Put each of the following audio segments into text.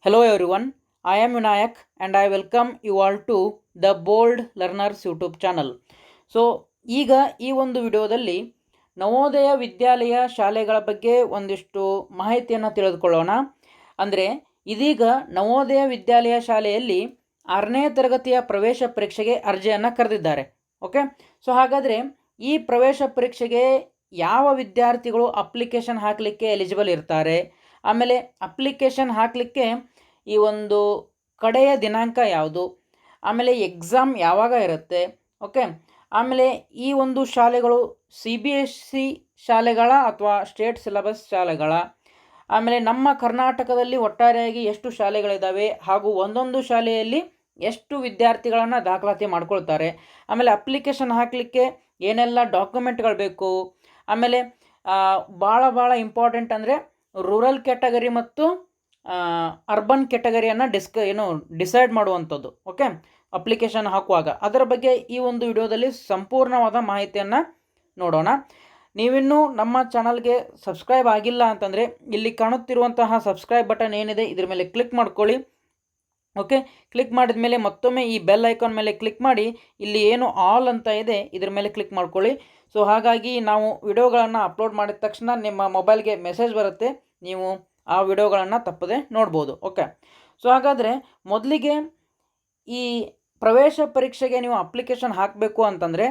Hello everyone, I am Vinayak and I welcome you all to the Bold Learners YouTube channel. So ಈಗ ಈ ಒಂದು ವಿಡಿಯೋದಲ್ಲಿ ನವೋದಯ ವಿದ್ಯಾಲಯ ಶಾಲೆಗಳ ಬಗ್ಗೆ ಒಂದಿಷ್ಟು ಮಾಹಿತಿಯನ್ನು ತಿಳಿದುಕೊಳ್ಳೋಣ. ಅಂದರೆ ಇದೀಗ ನವೋದಯ ವಿದ್ಯಾಲಯ ಶಾಲೆಯಲ್ಲಿ 6ನೇ ತರಗತಿಯ ಪ್ರವೇಶ ಪರೀಕ್ಷೆಗೆ ಅರ್ಜಿಯನ್ನು ಕರೆದಿದ್ದಾರೆ. ಓಕೆ, ಸೊ ಹಾಗಾದರೆ ಈ ಪ್ರವೇಶ ಪರೀಕ್ಷೆಗೆ ಯಾವ ವಿದ್ಯಾರ್ಥಿಗಳು ಅಪ್ಲಿಕೇಶನ್ ಹಾಕಲಿಕ್ಕೆ ಎಲಿಜಿಬಲ್ ಇರ್ತಾರೆ, ಆಮೇಲೆ ಅಪ್ಲಿಕೇಶನ್ ಹಾಕಲಿಕ್ಕೆ ಈ ಒಂದು ಕಡೆಯ ದಿನಾಂಕ ಯಾವುದು, ಆಮೇಲೆ ಎಕ್ಸಾಮ್ ಯಾವಾಗ ಇರುತ್ತೆ, ಓಕೆ, ಆಮೇಲೆ ಈ ಒಂದು ಶಾಲೆಗಳು CBSE ಶಾಲೆಗಳ ಅಥವಾ ಸ್ಟೇಟ್ ಸಿಲೆಬಸ್ ಶಾಲೆಗಳ, ಆಮೇಲೆ ನಮ್ಮ ಕರ್ನಾಟಕದಲ್ಲಿ ಒಟ್ಟಾರೆಯಾಗಿ ಎಷ್ಟು ಶಾಲೆಗಳಿದ್ದಾವೆ ಹಾಗೂ ಒಂದೊಂದು ಶಾಲೆಯಲ್ಲಿ ಎಷ್ಟು ವಿದ್ಯಾರ್ಥಿಗಳನ್ನು ದಾಖಲಾತಿ ಮಾಡ್ಕೊಳ್ತಾರೆ, ಆಮೇಲೆ ಅಪ್ಲಿಕೇಶನ್ ಹಾಕಲಿಕ್ಕೆ ಏನೆಲ್ಲ ಡಾಕ್ಯುಮೆಂಟ್ಗಳು ಬೇಕು, ಆಮೇಲೆ ಭಾಳ ಇಂಪಾರ್ಟೆಂಟ್ ಅಂದರೆ ರೂರಲ್ ಕ್ಯಾಟಗರಿ ಮತ್ತು ಅರ್ಬನ್ ಕ್ಯಾಟಗರಿಯನ್ನು ಡಿಸೈಡ್ ಮಾಡುವಂಥದ್ದು. ಓಕೆ, ಅಪ್ಲಿಕೇಶನ್ ಹಾಕುವಾಗ ಅದರ ಬಗ್ಗೆ ಈ ಒಂದು ವಿಡಿಯೋದಲ್ಲಿ ಸಂಪೂರ್ಣವಾದ ಮಾಹಿತಿಯನ್ನು ನೋಡೋಣ. ನೀವಿನ್ನೂ ನಮ್ಮ ಚಾನಲ್ಗೆ ಸಬ್ಸ್ಕ್ರೈಬ್ ಆಗಿಲ್ಲ ಅಂತಂದರೆ ಇಲ್ಲಿ ಕಾಣುತ್ತಿರುವಂತಹ ಸಬ್ಸ್ಕ್ರೈಬ್ ಬಟನ್ ಏನಿದೆ ಇದ್ರ ಮೇಲೆ ಕ್ಲಿಕ್ ಮಾಡ್ಕೊಳ್ಳಿ. ಓಕೆ, ಕ್ಲಿಕ್ ಮಾಡಿದ ಮೇಲೆ ಮತ್ತೊಮ್ಮೆ ಈ ಬೆಲ್ ಐಕಾನ್ ಮೇಲೆ ಕ್ಲಿಕ್ ಮಾಡಿ ಇಲ್ಲಿ ಏನು ಆಲ್ ಅಂತ ಇದೆ ಇದ್ರ ಮೇಲೆ ಕ್ಲಿಕ್ ಮಾಡ್ಕೊಳ್ಳಿ. ಸೊ ಹಾಗಾಗಿ ನಾವು ವಿಡಿಯೋಗಳನ್ನು ಅಪ್ಲೋಡ್ ಮಾಡಿದ ತಕ್ಷಣ ನಿಮ್ಮ ಮೊಬೈಲ್ಗೆ ಮೆಸೇಜ್ ಬರುತ್ತೆ, ನೀವು ಆ ವಿಡಿಯೋಗಳನ್ನು ತಪ್ಪದೆ ನೋಡ್ಬೋದು. ಓಕೆ, ಸೊ ಹಾಗಾದರೆ ಮೊದಲಿಗೆ ಈ ಪ್ರವೇಶ ಪರೀಕ್ಷೆಗೆ ನೀವು ಅಪ್ಲಿಕೇಶನ್ ಹಾಕಬೇಕು ಅಂತಂದರೆ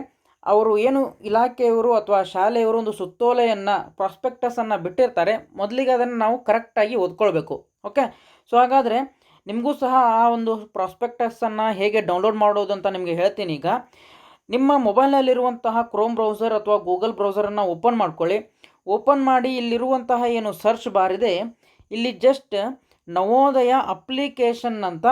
ಅವರು ಏನು ಇಲಾಖೆಯವರು ಅಥವಾ ಶಾಲೆಯವರು ಒಂದು ಸುತ್ತೋಲೆಯನ್ನು ಪ್ರಾಸ್ಪೆಕ್ಟಸನ್ನು ಬಿಟ್ಟಿರ್ತಾರೆ, ಮೊದಲಿಗೆ ಅದನ್ನು ನಾವು ಕರೆಕ್ಟಾಗಿ ಓದ್ಕೊಳ್ಬೇಕು. ಓಕೆ, ಸೊ ಹಾಗಾದರೆ ನಿಮಗೂ ಸಹ ಆ ಒಂದು ಪ್ರಾಸ್ಪೆಕ್ಟಸನ್ನು ಹೇಗೆ ಡೌನ್ಲೋಡ್ ಮಾಡೋದು ಅಂತ ನಿಮಗೆ ಹೇಳ್ತೀನಿ. ಈಗ ನಿಮ್ಮ ಮೊಬೈಲ್ನಲ್ಲಿರುವಂತಹ ಕ್ರೋಮ್ ಬ್ರೌಸರ್ ಅಥವಾ ಗೂಗಲ್ ಬ್ರೌಸರನ್ನು ಓಪನ್ ಮಾಡ್ಕೊಳ್ಳಿ. ಓಪನ್ ಮಾಡಿ ಇಲ್ಲಿರುವಂತಹ ಏನು ಸರ್ಚ್ ಬಾರ್ ಇದೆ ಇಲ್ಲಿ ಜಸ್ಟ್ ನವೋದಯ ಅಪ್ಲಿಕೇಶನ್ ಅಂತ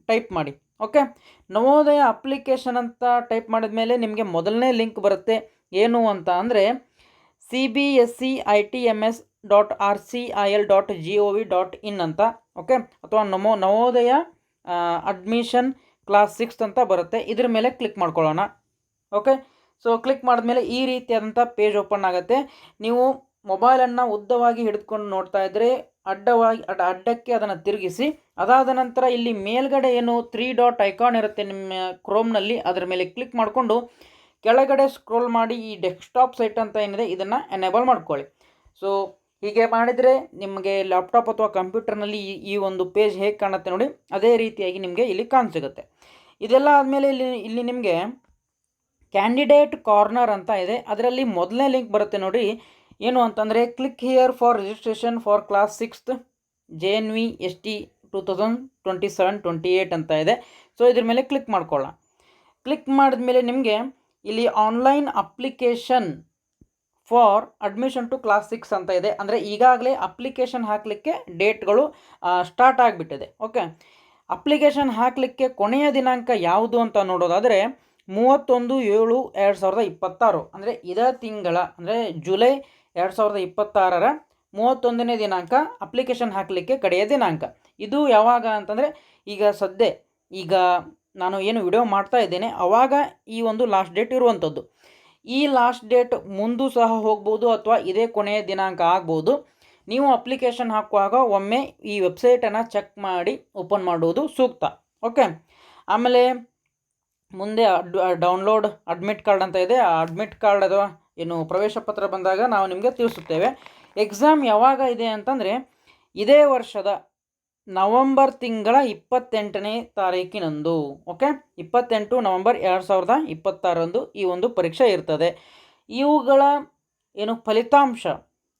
ಟೈಪ್ ಮಾಡಿ. ಓಕೆ, ನವೋದಯ ಅಪ್ಲಿಕೇಶನ್ ಅಂತ ಟೈಪ್ ಮಾಡಿದ ಮೇಲೆ ನಿಮಗೆ ಮೊದಲನೇ ಲಿಂಕ್ ಬರುತ್ತೆ. ಏನು ಅಂತ ಅಂದರೆ cbscitms.rcil.gov.in ಅಂತ. ಓಕೆ, ಅಥವಾ ನವೋದಯ ಅಡ್ಮಿಷನ್ ಕ್ಲಾಸ್ 6 ಅಂತ ಬರುತ್ತೆ. ಇದ್ರ ಮೇಲೆ ಕ್ಲಿಕ್ ಮಾಡ್ಕೊಳ್ಳೋಣ. ಓಕೆ, ಸೊ ಕ್ಲಿಕ್ ಮಾಡಿದ್ಮೇಲೆ ಈ ರೀತಿಯಾದಂಥ ಪೇಜ್ ಓಪನ್ ಆಗುತ್ತೆ. ನೀವು ಮೊಬೈಲನ್ನು ಉದ್ದವಾಗಿ ಹಿಡಿದುಕೊಂಡು ನೋಡ್ತಾ ಇದ್ದರೆ ಅಡ್ಡಕ್ಕೆ ಅದನ್ನು ತಿರುಗಿಸಿ, ಅದಾದ ನಂತರ ಇಲ್ಲಿ ಮೇಲ್ಗಡೆ ಏನು 3 ಡಾಟ್ ಐಕಾನ್ ಇರುತ್ತೆ ನಿಮ್ಮ ಕ್ರೋಮ್ನಲ್ಲಿ, ಅದರ ಮೇಲೆ ಕ್ಲಿಕ್ ಮಾಡಿಕೊಂಡು ಕೆಳಗಡೆ ಸ್ಕ್ರೋಲ್ ಮಾಡಿ ಈ ಡೆಸ್ಕ್ಟಾಪ್ ಸೈಟ್ ಅಂತ ಏನಿದೆ ಇದನ್ನು ಎನೇಬಲ್ ಮಾಡ್ಕೊಳ್ಳಿ. ಸೊ ಹೀಗೆ ಮಾಡಿದರೆ ನಿಮಗೆ ಲ್ಯಾಪ್ಟಾಪ್ ಅಥವಾ ಕಂಪ್ಯೂಟರ್ನಲ್ಲಿ ಈ ಒಂದು ಪೇಜ್ ಹೇಗೆ ಕಾಣುತ್ತೆ ನೋಡಿ, ಅದೇ ರೀತಿಯಾಗಿ ನಿಮಗೆ ಇಲ್ಲಿ ಕಾಣಸಿಗುತ್ತೆ. ಇದೆಲ್ಲ ಆದಮೇಲೆ ಇಲ್ಲಿ ನಿಮಗೆ ಕ್ಯಾಂಡಿಡೇಟ್ ಕಾರ್ನರ್ ಅಂತ ಇದೆ, ಅದರಲ್ಲಿ ಮೊದಲನೇ ಲಿಂಕ್ ಬರುತ್ತೆ ನೋಡಿ. ಏನು ಅಂತಂದರೆ click here for registration for class 6th JNV-ST 2027-28 ಅಂತ ಇದೆ. ಸೊ ಇದ್ರ ಮೇಲೆ ಕ್ಲಿಕ್ ಮಾಡ್ಕೊಳ್ಳೋಣ. ಕ್ಲಿಕ್ ಮಾಡಿದ ಮೇಲೆ ನಿಮಗೆ ಇಲ್ಲಿ online application for admission to class 6 ಅಂತ ಇದೆ. ಅಂದರೆ ಈಗಾಗಲೇ ಅಪ್ಲಿಕೇಶನ್ ಹಾಕಲಿಕ್ಕೆ ಡೇಟ್ಗಳು ಸ್ಟಾರ್ಟ್ ಆಗಿಬಿಟ್ಟಿದೆ. ಓಕೆ, ಅಪ್ಲಿಕೇಶನ್ ಹಾಕಲಿಕ್ಕೆ ಕೊನೆಯ ದಿನಾಂಕ ಯಾವುದು ಅಂತ ನೋಡೋದಾದರೆ 31/7/2026, ಅಂದರೆ ಇದೇ ತಿಂಗಳ ಅಂದರೆ ಜುಲೈ 2026ರ 31ನೇ ದಿನಾಂಕ ಅಪ್ಲಿಕೇಶನ್ ಹಾಕಲಿಕ್ಕೆ ಕಡೆಯ ದಿನಾಂಕ. ಇದು ಯಾವಾಗ ಅಂತಂದರೆ ಈಗ ನಾನು ಏನು ವಿಡಿಯೋ ಮಾಡ್ತಾ ಇದ್ದೇನೆ ಆವಾಗ ಈ ಒಂದು ಲಾಸ್ಟ್ ಡೇಟ್ ಇರುವಂಥದ್ದು. ಈ ಲಾಸ್ಟ್ ಡೇಟ್ ಮುಂದೂ ಸಹ ಹೋಗ್ಬೋದು ಅಥವಾ ಇದೇ ಕೊನೆಯ ದಿನಾಂಕ ಆಗ್ಬೋದು. ನೀವು ಅಪ್ಲಿಕೇಶನ್ ಹಾಕುವಾಗ ಒಮ್ಮೆ ಈ ವೆಬ್ಸೈಟನ್ನು ಚೆಕ್ ಮಾಡಿ ಓಪನ್ ಮಾಡುವುದು ಸೂಕ್ತ. ಓಕೆ, ಆಮೇಲೆ ಮುಂದೆ ಡೌನ್ಲೋಡ್ ಅಡ್ಮಿಟ್ ಕಾರ್ಡ್ ಅಂತ ಇದೆ. ಆ ಅಡ್ಮಿಟ್ ಕಾರ್ಡ್ ಅಥವಾ ಏನು ಪ್ರವೇಶ ಪತ್ರ ಬಂದಾಗ ನಾವು ನಿಮಗೆ ತಿಳಿಸುತ್ತೇವೆ. ಎಕ್ಸಾಮ್ ಯಾವಾಗ ಇದೆ ಅಂತಂದರೆ ಇದೇ ವರ್ಷದ ನವಂಬರ್ ತಿಂಗಳ 28ನೇ ತಾರೀಕಿನಂದು. ಓಕೆ, 28 ನವಂಬರ್ 2026ರಂದು ಈ ಒಂದು ಪರೀಕ್ಷೆ ಇರ್ತದೆ. ಇವುಗಳ ಏನು ಫಲಿತಾಂಶ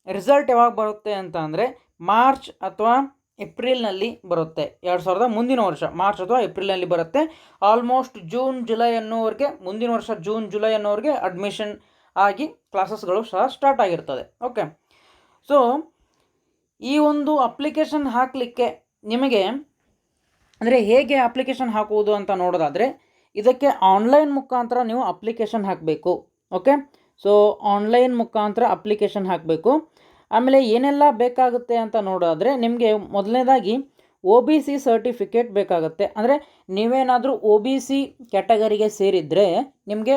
ರಿಸಲ್ಟ್ ಯಾವಾಗ ಬರುತ್ತೆ ಅಂತ ಅಂದರೆ ಮಾರ್ಚ್ ಅಥವಾ ಏಪ್ರಿಲ್ನಲ್ಲಿ ಬರುತ್ತೆ. ಮುಂದಿನ ವರ್ಷ ಮಾರ್ಚ್ ಅಥವಾ ಏಪ್ರಿಲ್ನಲ್ಲಿ ಬರುತ್ತೆ. ಆಲ್ಮೋಸ್ಟ್ ಜೂನ್-ಜುಲೈ ಅನ್ನೋವರೆಗೆ, ಮುಂದಿನ ವರ್ಷ ಜೂನ್-ಜುಲೈ ಅನ್ನೋವರೆಗೆ ಅಡ್ಮಿಷನ್ ಆಗಿ ಕ್ಲಾಸಸ್ಗಳು ಸಹ ಸ್ಟಾರ್ಟ್ ಆಗಿರ್ತದೆ. ಓಕೆ, ಸೊ ಈ ಒಂದು ಅಪ್ಲಿಕೇಶನ್ ಹಾಕಲಿಕ್ಕೆ ನಿಮಗೆ ಅಂದರೆ ಹೇಗೆ ಅಪ್ಲಿಕೇಶನ್ ಹಾಕುವುದು ಅಂತ ನೋಡೋದಾದರೆ ಇದಕ್ಕೆ ಆನ್ಲೈನ್ ಮುಖಾಂತರ ನೀವು ಅಪ್ಲಿಕೇಶನ್ ಹಾಕಬೇಕು. ಓಕೆ, ಸೊ ಆನ್ಲೈನ್ ಮುಖಾಂತರ ಅಪ್ಲಿಕೇಶನ್ ಹಾಕಬೇಕು. ಆಮೇಲೆ ಏನೆಲ್ಲ ಬೇಕಾಗುತ್ತೆ ಅಂತ ನೋಡೋದಾದರೆ ನಿಮಗೆ ಮೊದಲನೇದಾಗಿ OBC ಸರ್ಟಿಫಿಕೇಟ್ ಬೇಕಾಗುತ್ತೆ. ಅಂದರೆ ನೀವೇನಾದರೂ OBC ಕ್ಯಾಟಗರಿಗೆ ಸೇರಿದರೆ ನಿಮಗೆ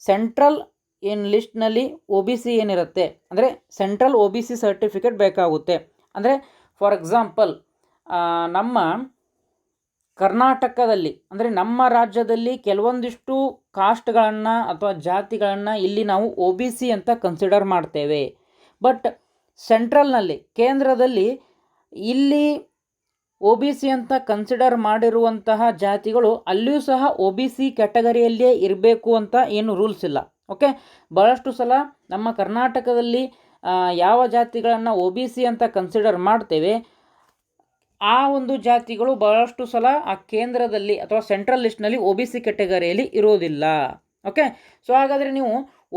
ಸೆಂಟ್ರಲ್ ಏನು ಲಿಸ್ಟ್ನಲ್ಲಿ OBC ಏನಿರುತ್ತೆ ಅಂದರೆ ಸೆಂಟ್ರಲ್ OBC ಸರ್ಟಿಫಿಕೇಟ್ ಬೇಕಾಗುತ್ತೆ. ಅಂದರೆ ಫಾರ್ ಎಕ್ಸಾಂಪಲ್ ನಮ್ಮ ಕರ್ನಾಟಕದಲ್ಲಿ ಅಂದರೆ ನಮ್ಮ ರಾಜ್ಯದಲ್ಲಿ ಕೆಲವೊಂದಿಷ್ಟು ಕಾಸ್ಟ್ಗಳನ್ನು ಅಥವಾ ಜಾತಿಗಳನ್ನು ಇಲ್ಲಿ ನಾವು ಒ ಬಿ ಸಿ ಅಂತ ಕನ್ಸಿಡರ್ ಮಾಡ್ತೇವೆ. ಬಟ್ ಸೆಂಟ್ರಲ್ನಲ್ಲಿ, ಕೇಂದ್ರದಲ್ಲಿ ಇಲ್ಲಿ ಒ ಬಿ ಸಿ ಅಂತ ಕನ್ಸಿಡರ್ ಮಾಡಿರುವಂತಹ ಜಾತಿಗಳು ಅಲ್ಲಿಯೂ ಸಹ ಒ ಬಿ ಸಿ ಕ್ಯಾಟಗರಿಯಲ್ಲಿಯೇ ಇರಬೇಕು ಅಂತ ಏನು ರೂಲ್ಸ್ ಇಲ್ಲ. ಓಕೆ, ಭಾಳಷ್ಟು ಸಲ ನಮ್ಮ ಕರ್ನಾಟಕದಲ್ಲಿ ಯಾವ ಜಾತಿಗಳನ್ನು ಒ ಬಿ ಸಿ ಅಂತ ಕನ್ಸಿಡರ್ ಮಾಡ್ತೇವೆ ಆ ಒಂದು ಜಾತಿಗಳು ಬಹಳಷ್ಟು ಸಲ ಆ ಕೇಂದ್ರದಲ್ಲಿ ಅಥವಾ ಸೆಂಟ್ರಲ್ ಲಿಸ್ಟ್ನಲ್ಲಿ ಒ ಬಿ ಸಿ ಕೆಟಗರಿಯಲ್ಲಿ ಇರೋದಿಲ್ಲ. ಓಕೆ, ಸೊ ಹಾಗಾದರೆ ನೀವು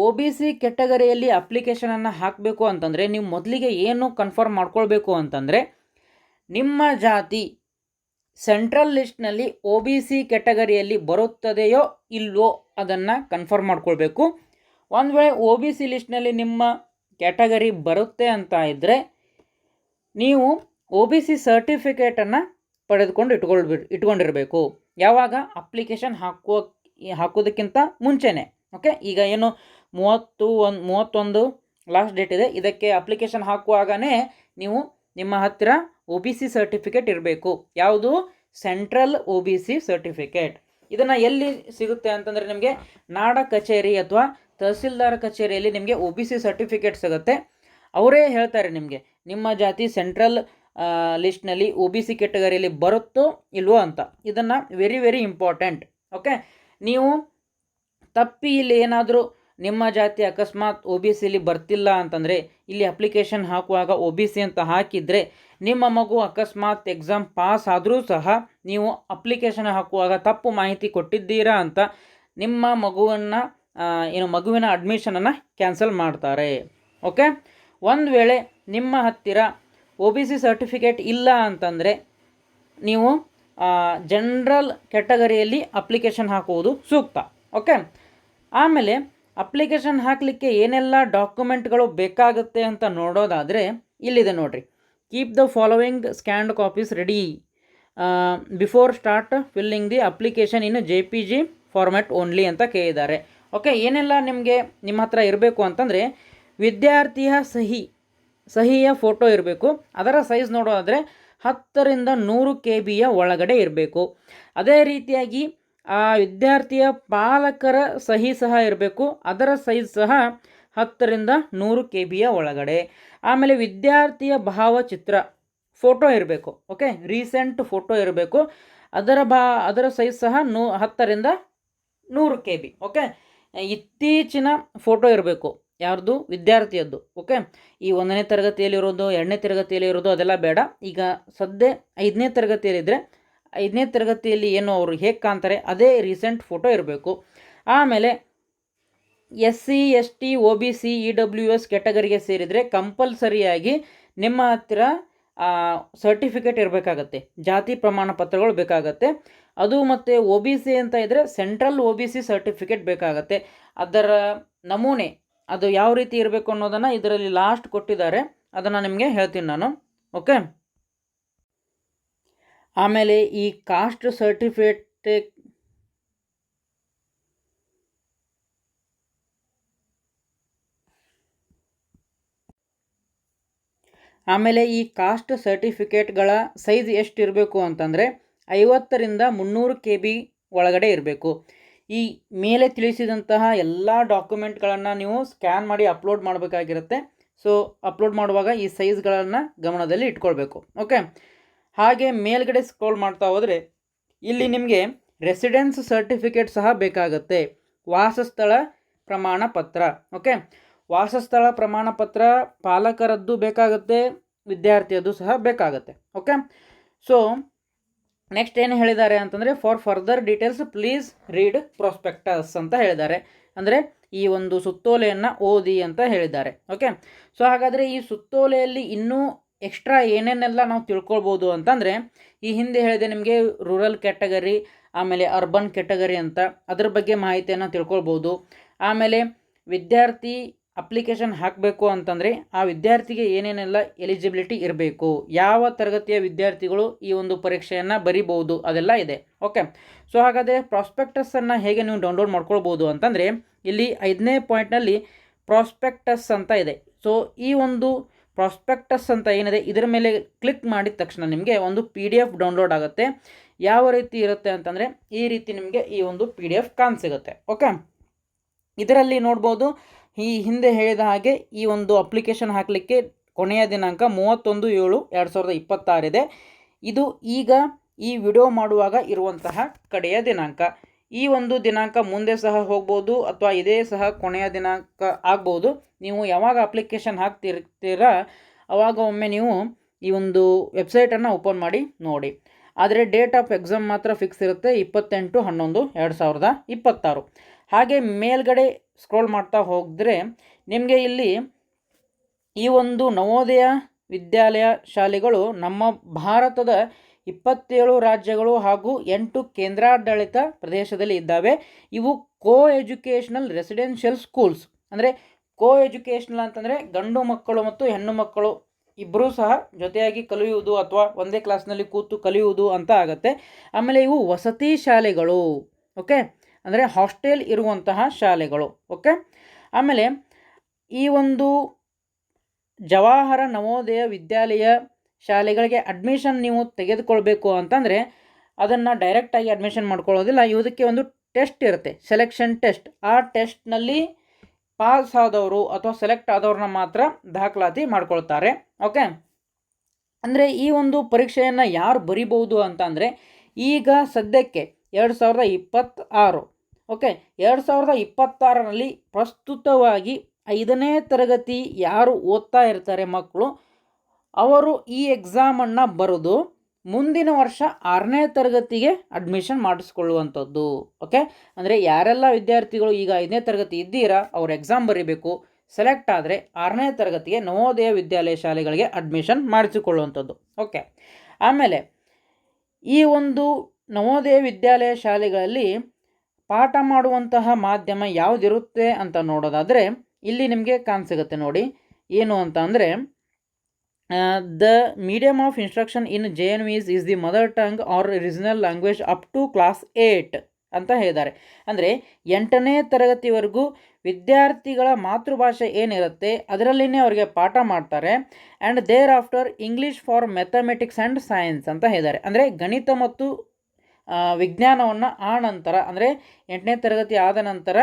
ಒ ಬಿ ಸಿ ಕೆಟಗರಿಯಲ್ಲಿ ಅಪ್ಲಿಕೇಶನನ್ನು ಹಾಕಬೇಕು ಅಂತಂದರೆ ನೀವು ಮೊದಲಿಗೆ ಏನು ಕನ್ಫರ್ಮ್ ಮಾಡ್ಕೊಳ್ಬೇಕು ಅಂತಂದರೆ ನಿಮ್ಮ ಜಾತಿ ಸೆಂಟ್ರಲ್ ಲಿಸ್ಟ್ನಲ್ಲಿ ಒ ಬಿ ಸಿ ಕೆಟಗರಿಯಲ್ಲಿ ಬರುತ್ತದೆಯೋ ಇಲ್ವೋ ಅದನ್ನು ಕನ್ಫರ್ಮ್ ಮಾಡ್ಕೊಳ್ಬೇಕು. ಒಂದು ವೇಳೆ ಒ ಬಿ ಸಿ ಲಿಸ್ಟ್ನಲ್ಲಿ ನಿಮ್ಮ ಕ್ಯಾಟಗರಿ ಬರುತ್ತೆ ಅಂತ ಇದ್ದರೆ ನೀವು ಒ ಬಿ ಸಿ ಸರ್ಟಿಫಿಕೇಟನ್ನು ಪಡೆದುಕೊಂಡು ಇಟ್ಕೊಂಡಿರಬೇಕು. ಯಾವಾಗ ಅಪ್ಲಿಕೇಶನ್ ಹಾಕೋದಕ್ಕಿಂತ ಮುಂಚೆನೇ. ಓಕೆ, ಈಗ ಏನು 31 ಲಾಸ್ಟ್ ಡೇಟ್ ಇದೆ, ಇದಕ್ಕೆ ಅಪ್ಲಿಕೇಶನ್ ಹಾಕುವಾಗನೇ ನೀವು ನಿಮ್ಮ ಹತ್ತಿರ ಒ ಬಿ ಸಿ ಸರ್ಟಿಫಿಕೇಟ್ ಇರಬೇಕು. ಯಾವುದು? Central O B C certificate. ಇದನ್ನು ಎಲ್ಲಿ ಸಿಗುತ್ತೆ ಅಂತಂದರೆ ನಿಮಗೆ ನಾಡ ಕಚೇರಿ ಅಥವಾ ತಹಸೀಲ್ದಾರ್ ಕಚೇರಿಯಲ್ಲಿ ನಿಮಗೆ ಒ ಬಿ ಸಿ ಸರ್ಟಿಫಿಕೇಟ್ ಸಿಗುತ್ತೆ. ಅವರೇ ಹೇಳ್ತಾರೆ ನಿಮಗೆ ನಿಮ್ಮ ಜಾತಿ ಸೆಂಟ್ರಲ್ ಲಿಸ್ಟ್ನಲ್ಲಿ ಒ ಬಿ ಸಿ ಕೆಟಗರಿಯಲ್ಲಿ ಬರುತ್ತೋ ಇಲ್ವೋ ಅಂತ. ಇದನ್ನು ವೆರಿ ವೆರಿ ಇಂಪಾರ್ಟೆಂಟ್. ಓಕೆ, ನೀವು ತಪ್ಪಿ ಇಲ್ಲಿ ಏನಾದರೂ ನಿಮ್ಮ ಜಾತಿ ಅಕಸ್ಮಾತ್ ಒ ಬಿ ಸಿಲಿ ಬರ್ತಿಲ್ಲ ಅಂತಂದರೆ ಇಲ್ಲಿ ಅಪ್ಲಿಕೇಶನ್ ಹಾಕುವಾಗ ಒ ಬಿ ಸಿ ಅಂತ ಹಾಕಿದರೆ ನಿಮ್ಮ ಮಗು ಅಕಸ್ಮಾತ್ ಎಕ್ಸಾಮ್ ಪಾಸ್ ಆದರೂ ಸಹ ನೀವು ಅಪ್ಲಿಕೇಶನ್ ಹಾಕುವಾಗ ತಪ್ಪು ಮಾಹಿತಿ ಕೊಟ್ಟಿದ್ದೀರಾ ಅಂತ ನಿಮ್ಮ ಮಗುವಿನ ಅಡ್ಮಿಷನನ್ನು ಕ್ಯಾನ್ಸಲ್ ಮಾಡ್ತಾರೆ. ಓಕೆ, ಒಂದು ವೇಳೆ ನಿಮ್ಮ ಹತ್ತಿರ ಒ ಬಿ ಸಿ ಸರ್ಟಿಫಿಕೇಟ್ ಇಲ್ಲ ಅಂತಂದರೆ ನೀವು ಜನರಲ್ ಕ್ಯಾಟಗರಿಯಲ್ಲಿ ಅಪ್ಲಿಕೇಶನ್ ಹಾಕುವುದು ಸೂಕ್ತ. ಓಕೆ, ಆಮೇಲೆ ಅಪ್ಲಿಕೇಶನ್ ಹಾಕಲಿಕ್ಕೆ ಏನೆಲ್ಲ ಡಾಕ್ಯುಮೆಂಟ್ಗಳು ಬೇಕಾಗುತ್ತೆ ಅಂತ ನೋಡೋದಾದರೆ ಇಲ್ಲಿದೆ ನೋಡಿರಿ. Keep the following scanned copies ready before start filling the application in JPG format only ಅಂತ ಕೇಳಿದ್ದಾರೆ. ಓಕೆ, ಏನೆಲ್ಲ ನಿಮ್ಮ ಹತ್ರ ಇರಬೇಕು ಅಂತಂದರೆ ವಿದ್ಯಾರ್ಥಿಯ ಸಹಿಯ ಫೋಟೋ ಇರಬೇಕು. ಅದರ ಸೈಜ್ ನೋಡೋದಾದರೆ 10ರಿಂದ 100 KB ಒಳಗಡೆ ಇರಬೇಕು. ಅದೇ ರೀತಿಯಾಗಿ ಆ ವಿದ್ಯಾರ್ಥಿಯ ಪಾಲಕರ ಸಹಿ ಸಹ ಇರಬೇಕು. ಅದರ ಸೈಜ್ ಸಹ 10ರಿಂದ 100 KB ಒಳಗಡೆ. ಆಮೇಲೆ ವಿದ್ಯಾರ್ಥಿಯ ಭಾವಚಿತ್ರ ಫೋಟೋ ಇರಬೇಕು. ಓಕೆ, ರೀಸೆಂಟ್ ಫೋಟೋ ಇರಬೇಕು. ಅದರ ಸೈಜ್ ಸಹ 10ರಿಂದ 100 KB. ಓಕೆ, ಇತ್ತೀಚಿನ ಫೋಟೋ ಇರಬೇಕು. ಯಾರ್ದು? ವಿದ್ಯಾರ್ಥಿಯದ್ದು. ಓಕೆ, ಈ 1ನೇ ತರಗತಿಯಲ್ಲಿರೋದು 2ನೇ ತರಗತಿಯಲ್ಲಿರೋದು ಅದೆಲ್ಲ ಬೇಡ. ಈಗ ಸದ್ಯ 5ನೇ ತರಗತಿಯಲ್ಲಿದ್ದರೆ 5ನೇ ತರಗತಿಯಲ್ಲಿ ಏನು ಅವರು ಹೇಗೆ ಕಾಣ್ತಾರೆ ಅದೇ ರೀಸೆಂಟ್ ಫೋಟೋ ಇರಬೇಕು. ಆಮೇಲೆ SC ST OBC EWS ಕೆಟಗರಿಗೆ ಸೇರಿದರೆ ಕಂಪಲ್ಸರಿಯಾಗಿ ನಿಮ್ಮ ಹತ್ತಿರ ಸರ್ಟಿಫಿಕೇಟ್ ಇರಬೇಕಾಗತ್ತೆ, ಜಾತಿ ಪ್ರಮಾಣ ಪತ್ರಗಳು ಬೇಕಾಗತ್ತೆ. ಅದು ಮತ್ತು OBC ಅಂತ ಇದ್ದರೆ ಸೆಂಟ್ರಲ್ OBC ಸರ್ಟಿಫಿಕೇಟ್ ಬೇಕಾಗತ್ತೆ. ಅದರ ನಮೂನೆ ಅದು ಯಾವ ರೀತಿ ಇರಬೇಕು ಅನ್ನೋದನ್ನು ಇದರಲ್ಲಿ ಲಾಸ್ಟ್ ಕೊಟ್ಟಿದ್ದಾರೆ, ಅದನ್ನು ನಿಮಗೆ ಹೇಳ್ತೀನಿ ನಾನು. ಓಕೆ, ಆಮೇಲೆ ಈ ಕಾಸ್ಟ್ ಸರ್ಟಿಫಿಕೇಟ್ ಸರ್ಟಿಫಿಕೇಟ್ಗಳ ಸೈಜ್ ಎಷ್ಟು ಇರಬೇಕು ಅಂತಂದರೆ 50ರಿಂದ 300 KB ಒಳಗಡೆ ಇರಬೇಕು. ಈ ಮೇಲೆ ತಿಳಿಸಿದಂತಹ ಎಲ್ಲ ಡಾಕ್ಯುಮೆಂಟ್ಗಳನ್ನು ನೀವು ಸ್ಕ್ಯಾನ್ ಮಾಡಿ ಅಪ್ಲೋಡ್ ಮಾಡಬೇಕಾಗಿರುತ್ತೆ. ಸೊ ಅಪ್ಲೋಡ್ ಮಾಡುವಾಗ ಈ ಸೈಜ್ಗಳನ್ನು ಗಮನದಲ್ಲಿ ಇಟ್ಕೊಳ್ಬೇಕು. ಓಕೆ, ಹಾಗೆ ಮೇಲ್ಗಡೆ ಸ್ಕ್ರೋಲ್ ಮಾಡ್ತಾ ಹೋದರೆ ಇಲ್ಲಿ ನಿಮಗೆ ರೆಸಿಡೆನ್ಸ್ ಸರ್ಟಿಫಿಕೇಟ್ ಸಹ ಬೇಕಾಗುತ್ತೆ. ವಾಸಸ್ಥಳ ಪ್ರಮಾಣ ಪತ್ರ. ಓಕೆ, ವಾಸಸ್ಥಳ ಪ್ರಮಾಣ ಪತ್ರ ಪಾಲಕರದ್ದು ಬೇಕಾಗುತ್ತೆ, ವಿದ್ಯಾರ್ಥಿಯದ್ದು ಸಹ ಬೇಕಾಗುತ್ತೆ. ಓಕೆ, ಸೊ ನೆಕ್ಸ್ಟ್ ಏನು ಹೇಳಿದ್ದಾರೆ ಅಂತಂದರೆ for further details please read prospectus ಅಂತ ಹೇಳಿದ್ದಾರೆ. ಅಂದರೆ ಈ ಒಂದು ಸುತ್ತೋಲೆಯನ್ನು ಓದಿ ಅಂತ ಹೇಳಿದ್ದಾರೆ. ಓಕೆ, ಸೊ ಹಾಗಾದರೆ ಈ ಸುತ್ತೋಲೆಯಲ್ಲಿ ಇನ್ನೂ ಎಕ್ಸ್ಟ್ರಾ ಏನೇನೆಲ್ಲ ನಾವು ತಿಳ್ಕೊಳ್ಬೋದು ಅಂತಂದರೆ ಈ ಹಿಂದೆ ಹೇಳಿದೆ ನಿಮಗೆ ರೂರಲ್ ಕ್ಯಾಟಗರಿ ಆಮೇಲೆ ಅರ್ಬನ್ ಕ್ಯಾಟಗರಿ ಅಂತ, ಅದ್ರ ಬಗ್ಗೆ ಮಾಹಿತಿಯನ್ನು ತಿಳ್ಕೊಳ್ಬೋದು. ಆಮೇಲೆ ವಿದ್ಯಾರ್ಥಿ ಅಪ್ಲಿಕೇಶನ್ ಹಾಕಬೇಕು ಅಂತಂದರೆ ಆ ವಿದ್ಯಾರ್ಥಿಗೆ ಏನೇನೆಲ್ಲ ಎಲಿಜಿಬಿಲಿಟಿ ಇರಬೇಕು, ಯಾವ ತರಗತಿಯ ವಿದ್ಯಾರ್ಥಿಗಳು ಈ ಒಂದು ಪರೀಕ್ಷೆಯನ್ನು ಬರಿಬೋದು, ಅದೆಲ್ಲ ಇದೆ. ಓಕೆ, ಸೊ ಹಾಗಾದರೆ ಪ್ರಾಸ್ಪೆಕ್ಟಸನ್ನು ಹೇಗೆ ನೀವು ಡೌನ್ಲೋಡ್ ಮಾಡ್ಕೊಳ್ಬೋದು ಅಂತಂದರೆ ಇಲ್ಲಿ 5ನೇ ಪಾಯಿಂಟ್ನಲ್ಲಿ ಪ್ರಾಸ್ಪೆಕ್ಟಸ್ ಅಂತ ಇದೆ. ಸೊ ಈ ಒಂದು ಪ್ರಾಸ್ಪೆಕ್ಟಸ್ ಅಂತ ಏನಿದೆ ಇದರ ಮೇಲೆ ಕ್ಲಿಕ್ ಮಾಡಿದ ತಕ್ಷಣ ನಿಮಗೆ ಒಂದು PDF ಡೌನ್ಲೋಡ್ ಆಗುತ್ತೆ. ಯಾವ ರೀತಿ ಇರುತ್ತೆ ಅಂತಂದರೆ ಈ ರೀತಿ ನಿಮಗೆ ಈ ಒಂದು PDF ಕಾಣಸಿಗುತ್ತೆ. ಓಕೆ, ಇದರಲ್ಲಿ ನೋಡ್ಬೋದು ಈ ಹಿಂದೆ ಹೇಳಿದ ಹಾಗೆ ಈ ಒಂದು ಅಪ್ಲಿಕೇಶನ್ ಹಾಕಲಿಕ್ಕೆ ಕೊನೆಯ ದಿನಾಂಕ 31/7/2026 ಇದೆ. ಇದು ಈಗ ಈ ವಿಡಿಯೋ ಮಾಡುವಾಗ ಇರುವಂತಹ ಕಡೆಯ ದಿನಾಂಕ. ಈ ಒಂದು ದಿನಾಂಕ ಮುಂದೆ ಸಹ ಹೋಗ್ಬೋದು ಅಥವಾ ಇದೇ ಸಹ ಕೊನೆಯ ದಿನಾಂಕ ಆಗ್ಬೋದು. ನೀವು ಯಾವಾಗ ಅಪ್ಲಿಕೇಶನ್ ಹಾಕ್ತಿರ್ತೀರಾ ಆವಾಗ ಒಮ್ಮೆ ನೀವು ಈ ಒಂದು ವೆಬ್ಸೈಟನ್ನು ಓಪನ್ ಮಾಡಿ ನೋಡಿ. ಆದರೆ ಡೇಟ್ ಆಫ್ ಎಕ್ಸಾಮ್ ಮಾತ್ರ ಫಿಕ್ಸ್ ಇರುತ್ತೆ 28/11/2026. ಹಾಗೆ ಮೇಲ್ಗಡೆ ಸ್ಕ್ರೋಲ್ ಮಾಡ್ತಾ ಹೋದರೆ ನಿಮಗೆ ಇಲ್ಲಿ ಈ ಒಂದು ನವೋದಯ ವಿದ್ಯಾಲಯ ಶಾಲೆಗಳು ನಮ್ಮ ಭಾರತದ 27 ರಾಜ್ಯಗಳು ಹಾಗೂ 8 ಕೇಂದ್ರಾಡಳಿತ ಪ್ರದೇಶದಲ್ಲಿ ಇದ್ದಾವೆ. ಇವು ಕೋ ಎಜುಕೇಷನಲ್ ರೆಸಿಡೆನ್ಷಿಯಲ್ ಸ್ಕೂಲ್ಸ್. ಅಂದರೆ ಕೋ ಎಜುಕೇಷನಲ್ ಅಂತಂದರೆ ಗಂಡು ಮಕ್ಕಳು ಮತ್ತು ಹೆಣ್ಣು ಮಕ್ಕಳು ಇಬ್ಬರೂ ಸಹ ಜೊತೆಯಾಗಿ ಕಲಿಯುವುದು ಅಥವಾ ಒಂದೇ ಕ್ಲಾಸ್ನಲ್ಲಿ ಕೂತು ಕಲಿಯುವುದು ಅಂತ ಆಗುತ್ತೆ. ಆಮೇಲೆ ಇವು ವಸತಿ ಶಾಲೆಗಳು. ಓಕೆ, ಅಂದರೆ ಹಾಸ್ಟೆಲ್ ಇರುವಂತಹ ಶಾಲೆಗಳು. ಓಕೆ, ಆಮೇಲೆ ಈ ಒಂದು ಜವಾಹರ ನವೋದಯ ವಿದ್ಯಾಲಯ ಶಾಲೆಗಳಿಗೆ ಅಡ್ಮಿಷನ್ ನೀವು ತೆಗೆದುಕೊಳ್ಬೇಕು ಅಂತಂದರೆ ಅದನ್ನು ಡೈರೆಕ್ಟಾಗಿ ಅಡ್ಮಿಷನ್ ಮಾಡ್ಕೊಳ್ಳೋದಿಲ್ಲ. ಇದಕ್ಕೆ ಒಂದು ಟೆಸ್ಟ್ ಇರುತ್ತೆ, ಸೆಲೆಕ್ಷನ್ ಟೆಸ್ಟ್. ಆ ಟೆಸ್ಟ್ನಲ್ಲಿ ಪಾಸ್ ಆದವರು ಅಥವಾ ಸೆಲೆಕ್ಟ್ ಆದವ್ರನ್ನ ಮಾತ್ರ ದಾಖಲಾತಿ ಮಾಡ್ಕೊಳ್ತಾರೆ. ಓಕೆ, ಅಂದರೆ ಈ ಒಂದು ಪರೀಕ್ಷೆಯನ್ನು ಯಾರು ಬರಿಬೋದು ಅಂತ ಅಂದರೆ ಈಗ ಸದ್ಯಕ್ಕೆ 2026 ಓಕೆ 2026ರಲ್ಲಿ ಪ್ರಸ್ತುತವಾಗಿ 5ನೇ ತರಗತಿ ಯಾರು ಓದ್ತಾ ಇರ್ತಾರೆ ಮಕ್ಕಳು, ಅವರು ಈ ಎಕ್ಸಾಮನ್ನು ಬರೆದು ಮುಂದಿನ ವರ್ಷ 6ನೇ ತರಗತಿಗೆ ಅಡ್ಮಿಷನ್ ಮಾಡಿಸ್ಕೊಳ್ಳುವಂಥದ್ದು. ಓಕೆ, ಅಂದರೆ ಯಾರೆಲ್ಲ ವಿದ್ಯಾರ್ಥಿಗಳು ಈಗ 5ನೇ ತರಗತಿ ಇದ್ದೀರಾ ಅವರು ಎಕ್ಸಾಮ್ ಬರೀಬೇಕು. ಸೆಲೆಕ್ಟ್ ಆದರೆ 6ನೇ ತರಗತಿಗೆ ನವೋದಯ ವಿದ್ಯಾಲಯ ಶಾಲೆಗಳಿಗೆ ಅಡ್ಮಿಷನ್ ಮಾಡಿಸಿಕೊಳ್ಳುವಂಥದ್ದು. ಓಕೆ, ಆಮೇಲೆ ಈ ಒಂದು ನವೋದಯ ವಿದ್ಯಾಲಯ ಶಾಲೆಗಳಲ್ಲಿ ಪಾಠ ಮಾಡುವಂತಹ ಮಾಧ್ಯಮ ಯಾವುದಿರುತ್ತೆ ಅಂತ ನೋಡೋದಾದರೆ ಇಲ್ಲಿ ನಿಮಗೆ ಕಾಣಸಿಗುತ್ತೆ ನೋಡಿ. ಏನು ಅಂತ ಅಂದರೆ the medium of instruction in JNVs is the mother tongue or regional language up to class 8 ಅಂತ ಹೇಳಿದ್ದಾರೆ. ಅಂದರೆ 8ನೇ ತರಗತಿವರೆಗೂ ವಿದ್ಯಾರ್ಥಿಗಳ ಮಾತೃಭಾಷೆ ಏನಿರುತ್ತೆ ಅದರಲ್ಲಿನೇ ಅವರಿಗೆ ಪಾಠ ಮಾಡ್ತಾರೆ. And thereafter English for mathematics and science ಅಂತ ಹೇಳಿದ್ದಾರೆ. ಅಂದರೆ ಗಣಿತ ಮತ್ತು ವಿಜ್ಞಾನವನ್ನು ಆ ನಂತರ ಅಂದರೆ 8ನೇ ತರಗತಿ ಆದ ನಂತರ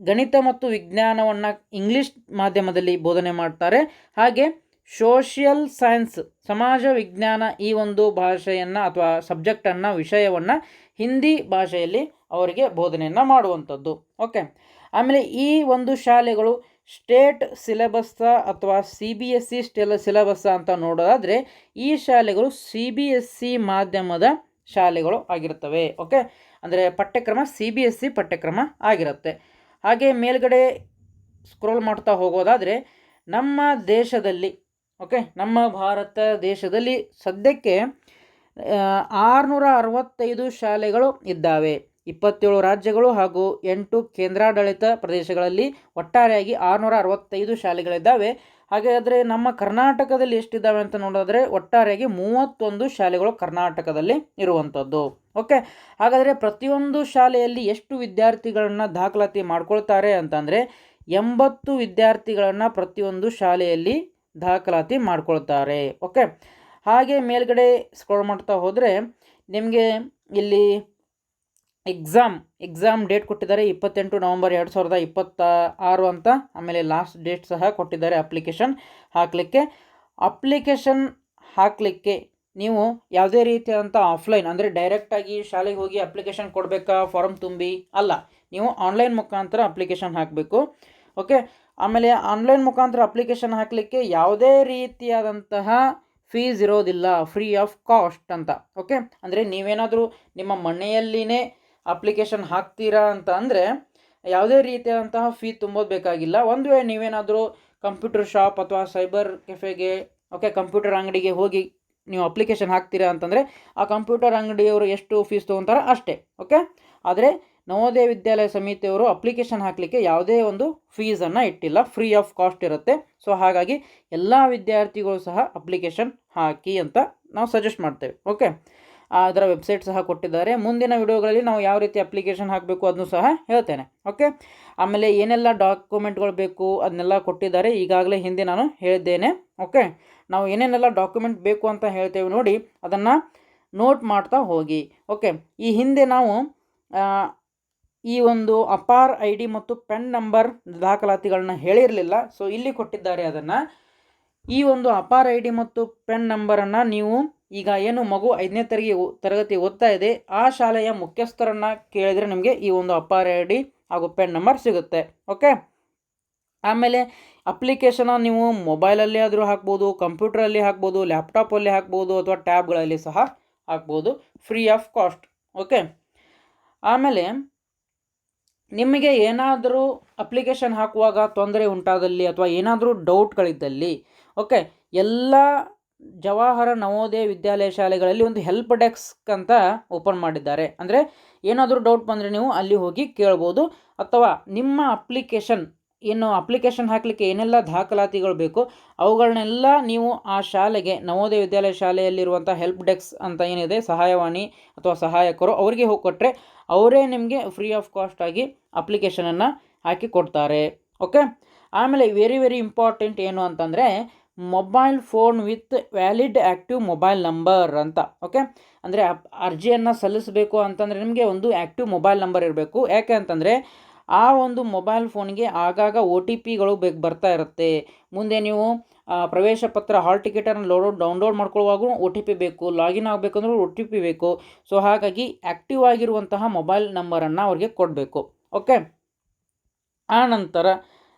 ಗಣಿತ ಮತ್ತು ವಿಜ್ಞಾನವನ್ನು ಇಂಗ್ಲೀಷ್ ಮಾಧ್ಯಮದಲ್ಲಿ ಬೋಧನೆ ಮಾಡ್ತಾರೆ. ಹಾಗೆ ಸೋಷಿಯಲ್ ಸೈನ್ಸ್ ಸಮಾಜ ವಿಜ್ಞಾನ ಈ ಒಂದು ಭಾಷೆಯನ್ನು ಅಥವಾ ಸಬ್ಜೆಕ್ಟನ್ನು ವಿಷಯವನ್ನು ಹಿಂದಿ ಭಾಷೆಯಲ್ಲಿ ಅವರಿಗೆ ಬೋಧನೆಯನ್ನು ಮಾಡುವಂಥದ್ದು. ಓಕೆ, ಆಮೇಲೆ ಈ ಒಂದು ಶಾಲೆಗಳು ಸ್ಟೇಟ್ ಸಿಲೆಬಸ್ಸ ಅಥವಾ CBSE ಸಿಲೆಬಸ್ಸ ಅಂತ ನೋಡೋದಾದರೆ ಈ ಶಾಲೆಗಳು CBSE ಮಾಧ್ಯಮದ ಶಾಲೆಗಳು ಆಗಿರ್ತವೆ. ಓಕೆ, ಅಂದರೆ ಪಠ್ಯಕ್ರಮ CBSE ಪಠ್ಯಕ್ರಮ ಆಗಿರುತ್ತೆ. ಹಾಗೆ ಮೇಲ್ಗಡೆ ಸ್ಕ್ರೋಲ್ ಮಾಡ್ತಾ ಹೋಗೋದಾದರೆ ನಮ್ಮ ದೇಶದಲ್ಲಿ ಓಕೆ ನಮ್ಮ ಭಾರತ ದೇಶದಲ್ಲಿ ಸದ್ಯಕ್ಕೆ 665 ಶಾಲೆಗಳು ಇದ್ದಾವೆ. 27 ರಾಜ್ಯಗಳು ಹಾಗೂ 8 ಕೇಂದ್ರಾಡಳಿತ ಪ್ರದೇಶಗಳಲ್ಲಿ ಒಟ್ಟಾರೆಯಾಗಿ 665 ಶಾಲೆಗಳಿದ್ದಾವೆ. ಹಾಗಾದರೆ ನಮ್ಮ ಕರ್ನಾಟಕದಲ್ಲಿ ಎಷ್ಟಿದ್ದಾವೆ ಅಂತ ನೋಡಿದ್ರೆ ಒಟ್ಟಾರೆಯಾಗಿ 31 ಶಾಲೆಗಳು ಕರ್ನಾಟಕದಲ್ಲಿ ಇರುವಂಥದ್ದು. ಓಕೆ, ಹಾಗಾದರೆ ಪ್ರತಿಯೊಂದು ಶಾಲೆಯಲ್ಲಿ ಎಷ್ಟು ವಿದ್ಯಾರ್ಥಿಗಳನ್ನು ದಾಖಲಾತಿ ಮಾಡ್ಕೊಳ್ತಾರೆ ಅಂತಂದರೆ 80 ವಿದ್ಯಾರ್ಥಿಗಳನ್ನು ಪ್ರತಿಯೊಂದು ಶಾಲೆಯಲ್ಲಿ ದಾಖಲಾತಿ ಮಾಡ್ಕೊಳ್ತಾರೆ. ಓಕೆ, ಹಾಗೆ ಮೇಲ್ಗಡೆ ಸ್ಕ್ರೋಲ್ ಮಾಡ್ತಾ ಹೋದರೆ ನಿಮಗೆ ಇಲ್ಲಿ ಎಕ್ಸಾಮ್ ಡೇಟ್ ಕೊಟ್ಟಿದ್ದಾರೆ 28 ನವೆಂಬರ್ 2026 ಅಂತ. ಆಮೇಲೆ ಲಾಸ್ಟ್ ಡೇಟ್ ಸಹ ಕೊಟ್ಟಿದ್ದಾರೆ ಅಪ್ಲಿಕೇಶನ್ ಹಾಕಲಿಕ್ಕೆ ನೀವು ಯಾವುದೇ ರೀತಿಯಾದಂಥ ಆಫ್ಲೈನ್ ಅಂದರೆ ಡೈರೆಕ್ಟಾಗಿ ಶಾಲೆಗೆ ಹೋಗಿ ಅಪ್ಲಿಕೇಶನ್ ಕೊಡಬೇಕಾ, ಫಾರ್ಮ್ ತುಂಬಿ ಅಲ್ಲ, ನೀವು ಆನ್ಲೈನ್ ಮುಖಾಂತರ ಅಪ್ಲಿಕೇಶನ್ ಹಾಕಬೇಕು. ಓಕೆ, ಆಮೇಲೆ ಆನ್ಲೈನ್ ಮುಖಾಂತರ ಅಪ್ಲಿಕೇಶನ್ ಹಾಕಲಿಕ್ಕೆ ಯಾವುದೇ ರೀತಿಯಾದಂತಹ ಫೀಸ್ ಇರೋದಿಲ್ಲ, ಫ್ರೀ ಆಫ್ ಕಾಸ್ಟ್ ಅಂತ. ಓಕೆ, ಅಂದರೆ ನೀವೇನಾದರೂ ನಿಮ್ಮ ಮನೆಯಲ್ಲಿನೇ ಅಪ್ಲಿಕೇಶನ್ ಹಾಕ್ತೀರಾ ಅಂತ ಅಂದರೆ ಯಾವುದೇ ರೀತಿಯಾದಂತಹ ಫೀ ತುಂಬೋದು ಬೇಕಾಗಿಲ್ಲ. ಒಂದು ವೇಳೆ ನೀವೇನಾದರೂ ಕಂಪ್ಯೂಟರ್ ಶಾಪ್ ಅಥವಾ ಸೈಬರ್ ಕೆಫೆಗೆ ಓಕೆ ಕಂಪ್ಯೂಟರ್ ಅಂಗಡಿಗೆ ಹೋಗಿ ನೀವು ಅಪ್ಲಿಕೇಶನ್ ಹಾಕ್ತೀರಾ ಅಂತಂದರೆ ಆ ಕಂಪ್ಯೂಟರ್ ಅಂಗಡಿಯವರು ಎಷ್ಟು ಫೀಸ್ ತೊಗೊತಾರೆ ಅಷ್ಟೇ. ಓಕೆ, ಆದರೆ ನವೋದಯ ವಿದ್ಯಾಲಯ ಸಮಿತಿಯವರು ಅಪ್ಲಿಕೇಶನ್ ಹಾಕಲಿಕ್ಕೆ ಯಾವುದೇ ಒಂದು ಫೀಸನ್ನು ಇಟ್ಟಿಲ್ಲ, ಫ್ರೀ ಆಫ್ ಕಾಸ್ಟ್ ಇರುತ್ತೆ. ಸೊ ಹಾಗಾಗಿ ಎಲ್ಲ ವಿದ್ಯಾರ್ಥಿಗಳು ಸಹ ಅಪ್ಲಿಕೇಶನ್ ಹಾಕಿ ಅಂತ ನಾವು ಸಜೆಸ್ಟ್ ಮಾಡ್ತೇವೆ. ಓಕೆ, ಅದರ ವೆಬ್ಸೈಟ್ ಸಹ ಕೊಟ್ಟಿದ್ದಾರೆ. ಮುಂದಿನ ವಿಡಿಯೋಗಳಲ್ಲಿ ನಾವು ಯಾವ ರೀತಿ ಅಪ್ಲಿಕೇಶನ್ ಹಾಕಬೇಕು ಅದನ್ನು ಸಹ ಹೇಳ್ತೇನೆ. ಓಕೆ, ಆಮೇಲೆ ಏನೆಲ್ಲ ಡಾಕ್ಯುಮೆಂಟ್ಗಳು ಬೇಕು ಅದನ್ನೆಲ್ಲ ಕೊಟ್ಟಿದ್ದಾರೆ, ಈಗಾಗಲೇ ಹಿಂದೆ ನಾನು ಹೇಳಿದ್ದೇನೆ. ಓಕೆ, ನಾವು ಏನೇನೆಲ್ಲ ಡಾಕ್ಯುಮೆಂಟ್ ಬೇಕು ಅಂತ ಹೇಳ್ತೇವೆ ನೋಡಿ, ಅದನ್ನು ನೋಟ್ ಮಾಡ್ತಾ ಹೋಗಿ. ಓಕೆ, ಈ ಹಿಂದೆ ನಾವು ಈ ಒಂದು ಅಪಾರ್ ಐ ಡಿ ಮತ್ತು ಪೆನ್ ನಂಬರ್ ದಾಖಲಾತಿಗಳನ್ನ ಹೇಳಿರಲಿಲ್ಲ. ಸೊ ಇಲ್ಲಿ ಕೊಟ್ಟಿದ್ದಾರೆ ಅದನ್ನು. ಈ ಒಂದು ಅಪಾರ್ ಐ ಡಿ ಮತ್ತು ಪೆನ್ ನಂಬರನ್ನು ನೀವು ಈಗ ಏನು ಮಗು 5ನೇ ತರಗತಿ ಓದ್ತಾ ಇದೆ ಆ ಶಾಲೆಯ ಮುಖ್ಯಸ್ಥರನ್ನು ಕೇಳಿದರೆ ನಿಮಗೆ ಈ ಒಂದು ಅಪಾರ್ ಐ ಡಿ ಹಾಗೂ ಪೆನ್ ನಂಬರ್ ಸಿಗುತ್ತೆ. ಓಕೆ, ಆಮೇಲೆ ಅಪ್ಲಿಕೇಶನ ನೀವು ಮೊಬೈಲಲ್ಲಿ ಆದರೂ ಹಾಕ್ಬೋದು, ಕಂಪ್ಯೂಟ್ರಲ್ಲಿ ಹಾಕ್ಬೋದು, ಲ್ಯಾಪ್ಟಾಪಲ್ಲಿ ಹಾಕ್ಬೋದು, ಅಥವಾ ಟ್ಯಾಬ್ಗಳಲ್ಲಿ ಸಹ ಹಾಕ್ಬೋದು, ಫ್ರೀ ಆಫ್ ಕಾಸ್ಟ್. ಓಕೆ, ಆಮೇಲೆ ನಿಮಗೆ ಏನಾದರೂ ಅಪ್ಲಿಕೇಶನ್ ಹಾಕುವಾಗ ತೊಂದರೆ ಉಂಟಾದಲ್ಲಿ ಅಥವಾ ಏನಾದರೂ ಡೌಟ್ಗಳಿದ್ದಲ್ಲಿ, ಓಕೆ, ಎಲ್ಲ ಜವಾಹರ ನವೋದಯ ವಿದ್ಯಾಲಯ ಶಾಲೆಗಳಲ್ಲಿ ಒಂದು ಹೆಲ್ಪ್ ಡೆಸ್ಕ್ ಅಂತ ಓಪನ್ ಮಾಡಿದ್ದಾರೆ. ಅಂದರೆ ಏನಾದರೂ ಡೌಟ್ ಬಂದರೆ ನೀವು ಅಲ್ಲಿ ಹೋಗಿ ಕೇಳ್ಬೋದು. ಅಥವಾ ನಿಮ್ಮ ಅಪ್ಲಿಕೇಶನ್ ಹಾಕಲಿಕ್ಕೆ ಏನೆಲ್ಲ ದಾಖಲಾತಿಗಳು ಬೇಕು ಅವುಗಳನ್ನೆಲ್ಲ ನೀವು ಆ ಶಾಲೆಗೆ, ನವೋದಯ ವಿದ್ಯಾಲಯ ಶಾಲೆಯಲ್ಲಿರುವಂಥ ಹೆಲ್ಪ್ ಡೆಸ್ಕ್ ಅಂತ ಏನಿದೆ, ಸಹಾಯವಾಣಿ ಅಥವಾ ಸಹಾಯಕರು, ಅವರಿಗೆ ಹೋಗಿ ಕೊಟ್ಟರೆ ಅವರೇ ನಿಮಗೆ ಫ್ರೀ ಆಫ್ ಕಾಸ್ಟ್ ಆಗಿ ಅಪ್ಲಿಕೇಶನನ್ನು ಹಾಕಿ ಕೊಡ್ತಾರೆ. ಓಕೆ, ಆಮೇಲೆ ವೆರಿ ವೆರಿ ಇಂಪಾರ್ಟೆಂಟ್ ಏನು ಅಂತಂದರೆ mobile phone with valid active mobile number ಅಂತ. ಓಕೆ, ಅಂದರೆ ಅರ್ಜಿಯನ್ನು ಸಲ್ಲಿಸಬೇಕು ಅಂತಂದರೆ ನಿಮಗೆ ಒಂದು ಆ್ಯಕ್ಟಿವ್ ಮೊಬೈಲ್ ನಂಬರ್ ಇರಬೇಕು. ಯಾಕೆ ಅಂತಂದರೆ ಆ ಒಂದು ಮೊಬೈಲ್ ಫೋನ್ಗೆ ಆಗಾಗ OTPಗಳು ಬರ್ತಾ ಇರುತ್ತೆ. ಮುಂದೆ ನೀವು ಪ್ರವೇಶ ಪತ್ರ, ಹಾಲ್ ಟಿಕೆಟನ್ನು ಡೌನ್ಲೋಡ್ ಮಾಡ್ಕೊಳ್ಳುವಾಗೂ OTP ಬೇಕು, ಲಾಗಿನ್ ಆಗಬೇಕಂದ್ರೂ OTP ಬೇಕು. ಸೊ ಹಾಗಾಗಿ ಆ್ಯಕ್ಟಿವ್ ಆಗಿರುವಂತಹ ಮೊಬೈಲ್ ನಂಬರನ್ನು ಅವ್ರಿಗೆ ಕೊಡಬೇಕು. ಓಕೆ, ಆ ನಂತರ